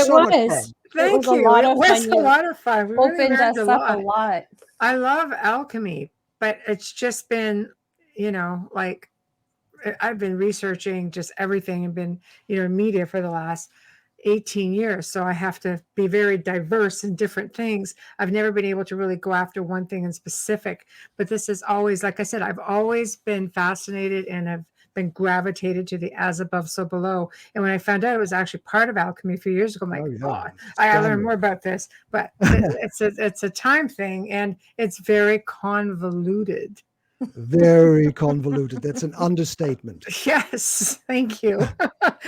Speaker 4: so much fun.
Speaker 2: Thank you. It was a lot of fun. We
Speaker 5: opened us up a lot.
Speaker 2: I love alchemy, but it's just been, like, I've been researching just everything and been, in media for the last 18 years. So I have to be very diverse in different things. I've never been able to really go after one thing in specific, but this is always, like I said, I've always been fascinated and have been gravitated to the as above, so below. And when I found out it was actually part of alchemy a few years ago, I'm like, I learned more about this. But it's a time thing, and it's very convoluted.
Speaker 4: Very convoluted. That's an understatement.
Speaker 2: Yes, thank you.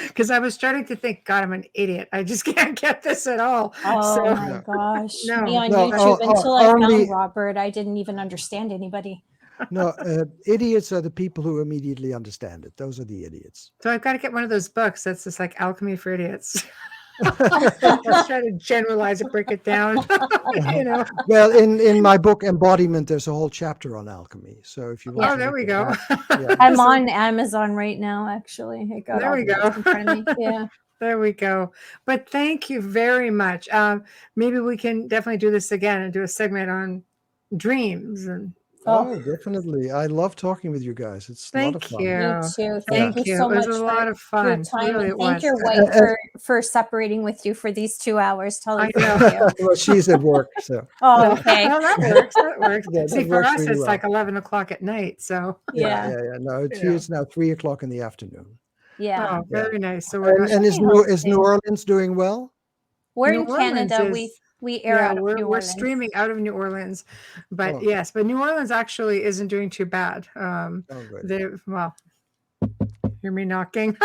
Speaker 2: Because I was starting to think, God, I'm an idiot. I just can't get this at all.
Speaker 5: Oh my gosh.
Speaker 2: No.
Speaker 5: Me on
Speaker 4: No,
Speaker 5: YouTube until I
Speaker 4: only-
Speaker 5: found Robert, I didn't even understand anybody.
Speaker 4: No, idiots are the people who immediately understand it. Those are the idiots.
Speaker 2: So I've got to get one of those books that's just like Alchemy for Idiots. Just try to generalize it, break it down. You know.
Speaker 4: Well, in my book Embodiment, there's a whole chapter on alchemy. So if you want,
Speaker 2: Oh, there we go.
Speaker 5: I'm on Amazon right now. Actually, I got
Speaker 2: There
Speaker 5: all
Speaker 2: we
Speaker 5: the
Speaker 2: go.
Speaker 5: books in front of me. Yeah.
Speaker 2: There we go. But thank you very much. Maybe we can definitely do this again and do a segment on dreams. And
Speaker 4: oh, definitely. I love talking with you guys. It's a lot of fun.
Speaker 2: you.
Speaker 5: Me too.
Speaker 2: Thank
Speaker 5: you
Speaker 2: you.
Speaker 5: so
Speaker 2: It was
Speaker 5: much
Speaker 2: a
Speaker 5: for
Speaker 2: lot of fun.
Speaker 5: your time.
Speaker 2: Really,
Speaker 5: and
Speaker 2: it
Speaker 5: thank
Speaker 2: was.
Speaker 5: your wife for separating with you for these 2 hours. Tell her
Speaker 2: I know.
Speaker 5: thank you.
Speaker 4: Well, she's at work, so.
Speaker 5: Oh, okay.
Speaker 2: Well, that works. That works.
Speaker 4: Yeah, that
Speaker 2: See, for
Speaker 4: works
Speaker 2: us,
Speaker 4: really
Speaker 2: it's
Speaker 4: well.
Speaker 2: like 11 o'clock at night. So
Speaker 5: Yeah.
Speaker 4: No,
Speaker 2: Yeah.
Speaker 4: it's now 3:00 in the afternoon.
Speaker 5: Yeah.
Speaker 2: Oh, very nice. So we're not.
Speaker 4: And is New Orleans doing well?
Speaker 5: We're
Speaker 2: New
Speaker 5: in Canada.
Speaker 2: Orleans
Speaker 5: We air out of New
Speaker 2: we're
Speaker 5: Orleans.
Speaker 2: streaming out of New Orleans, but
Speaker 4: Oh.
Speaker 2: yes, but New Orleans actually isn't doing too bad.
Speaker 4: Good.
Speaker 2: Well, hear me knocking.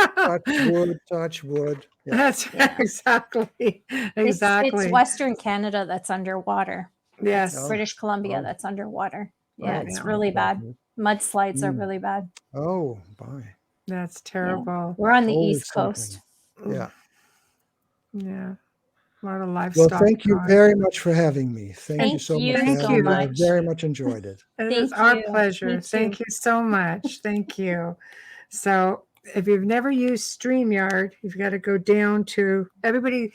Speaker 4: Touch wood. Yeah.
Speaker 2: That's exactly.
Speaker 5: It's Western Canada that's underwater.
Speaker 2: Yes.
Speaker 5: It's British Columbia
Speaker 4: Oh.
Speaker 5: that's underwater. Yeah, it's
Speaker 2: yeah.
Speaker 5: really bad. Mudslides are really bad.
Speaker 4: Oh, bye.
Speaker 2: That's terrible.
Speaker 5: We're on the
Speaker 4: Holy
Speaker 5: East Coast.
Speaker 4: Yeah.
Speaker 2: Yeah. A lot of livestock.
Speaker 4: Well, thank you very much for having me. Thank you so much.
Speaker 5: Thank
Speaker 4: for
Speaker 5: you
Speaker 4: having me. I
Speaker 5: much.
Speaker 4: very much enjoyed it.
Speaker 2: It is
Speaker 5: Thank
Speaker 2: our
Speaker 5: you.
Speaker 2: pleasure.
Speaker 5: Me
Speaker 2: Thank
Speaker 5: too.
Speaker 2: you so much. Thank you. So if you've never used StreamYard, you've got to go down to everybody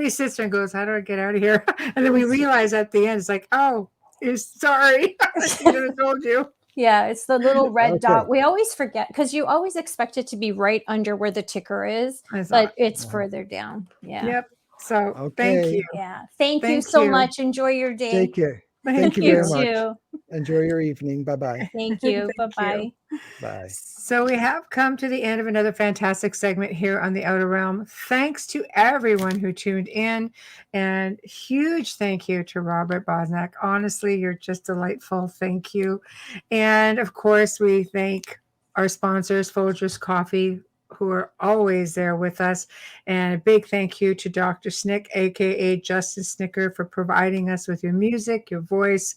Speaker 2: sits there and goes, how do I get out of here? And then we realize at the end, it's like, oh, sorry. I should have told you.
Speaker 5: Yeah, it's the little red
Speaker 4: Okay.
Speaker 5: dot. We always forget because you always expect it to be right under where the ticker is,
Speaker 2: I
Speaker 5: but
Speaker 2: thought.
Speaker 5: it's further down. Yeah.
Speaker 2: Yep. So
Speaker 4: Okay.
Speaker 2: thank you.
Speaker 5: Yeah. Thank you
Speaker 2: Thank
Speaker 5: so
Speaker 2: you.
Speaker 5: much. Enjoy your day.
Speaker 4: Take care.
Speaker 2: Thank
Speaker 4: Thank you
Speaker 2: you
Speaker 4: very much.
Speaker 5: too.
Speaker 4: Enjoy your evening. Bye-bye.
Speaker 5: Thank you.
Speaker 2: Thank
Speaker 5: Bye-bye.
Speaker 4: Bye.
Speaker 2: So we have come to the end of another fantastic segment here on the Outer Realm. Thanks to everyone who tuned in, and huge thank you to Robert Bosnak. Honestly, you're just delightful. Thank you. And of course, we thank our sponsors, Folgers Coffee, who are always there with us. And a big thank you to Dr. Snick, aka Justin Snicker, for providing us with your music, your voice,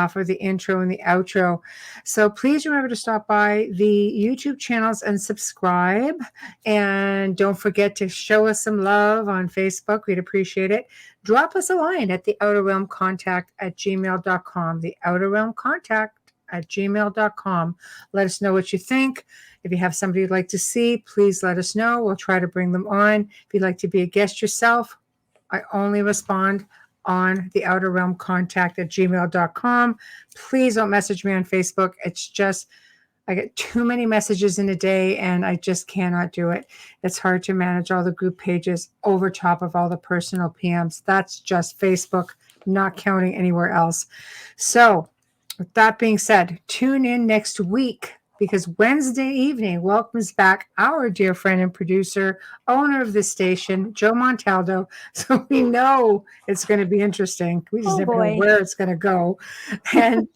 Speaker 2: for the intro and the outro. So please remember to stop by the YouTube channels and subscribe. And don't forget to show us some love on Facebook. We'd appreciate it. Drop us a line at the outerrealmcontact@gmail.com. The outerrealmcontact@gmail.com. Let us know what you think. If you have somebody you'd like to see, please let us know. We'll try to bring them on. If you'd like to be a guest yourself, I only respond on the outerrealmcontact@gmail.com. Please don't message me on Facebook. It's just, I get too many messages in a day and I just cannot do it. It's hard to manage all the group pages over top of all the personal PMs. That's just Facebook, not counting anywhere else. So with that being said, tune in next week, because Wednesday evening welcomes back our dear friend and producer, owner of the station, Joe Montaldo. So we know it's going to be interesting. We just never know where it's going to go. And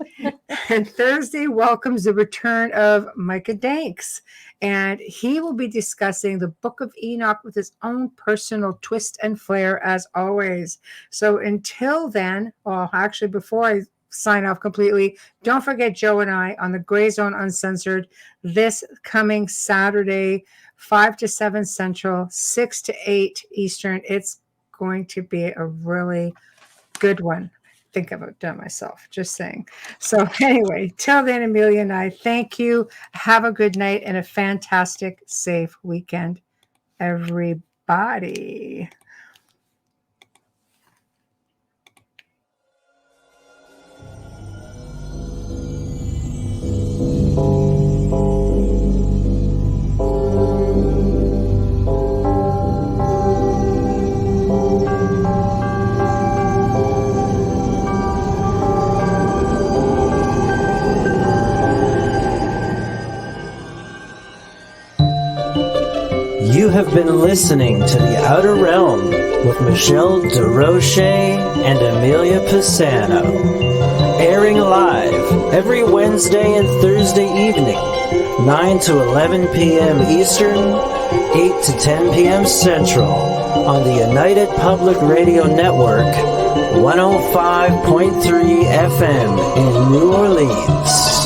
Speaker 2: Thursday welcomes the return of Micah Danks. And he will be discussing the Book of Enoch with his own personal twist and flair, as always. So until then, well, actually, before I sign off completely, don't forget Joe and I on the Gray Zone Uncensored this coming Saturday, 5 to 7 Central, 6 to 8 Eastern. It's going to be a really good one. I think I've outdone myself, just saying. So anyway, till then, Amelia and I thank you. Have a good night and a fantastic, safe weekend, everybody.
Speaker 1: been listening to The Outer Realm with Michelle DeRoche and Amelia Pisano, airing live every Wednesday and Thursday evening, 9 to 11 p.m. Eastern, 8 to 10 p.m. Central, on the United Public Radio Network, 105.3 FM in New Orleans.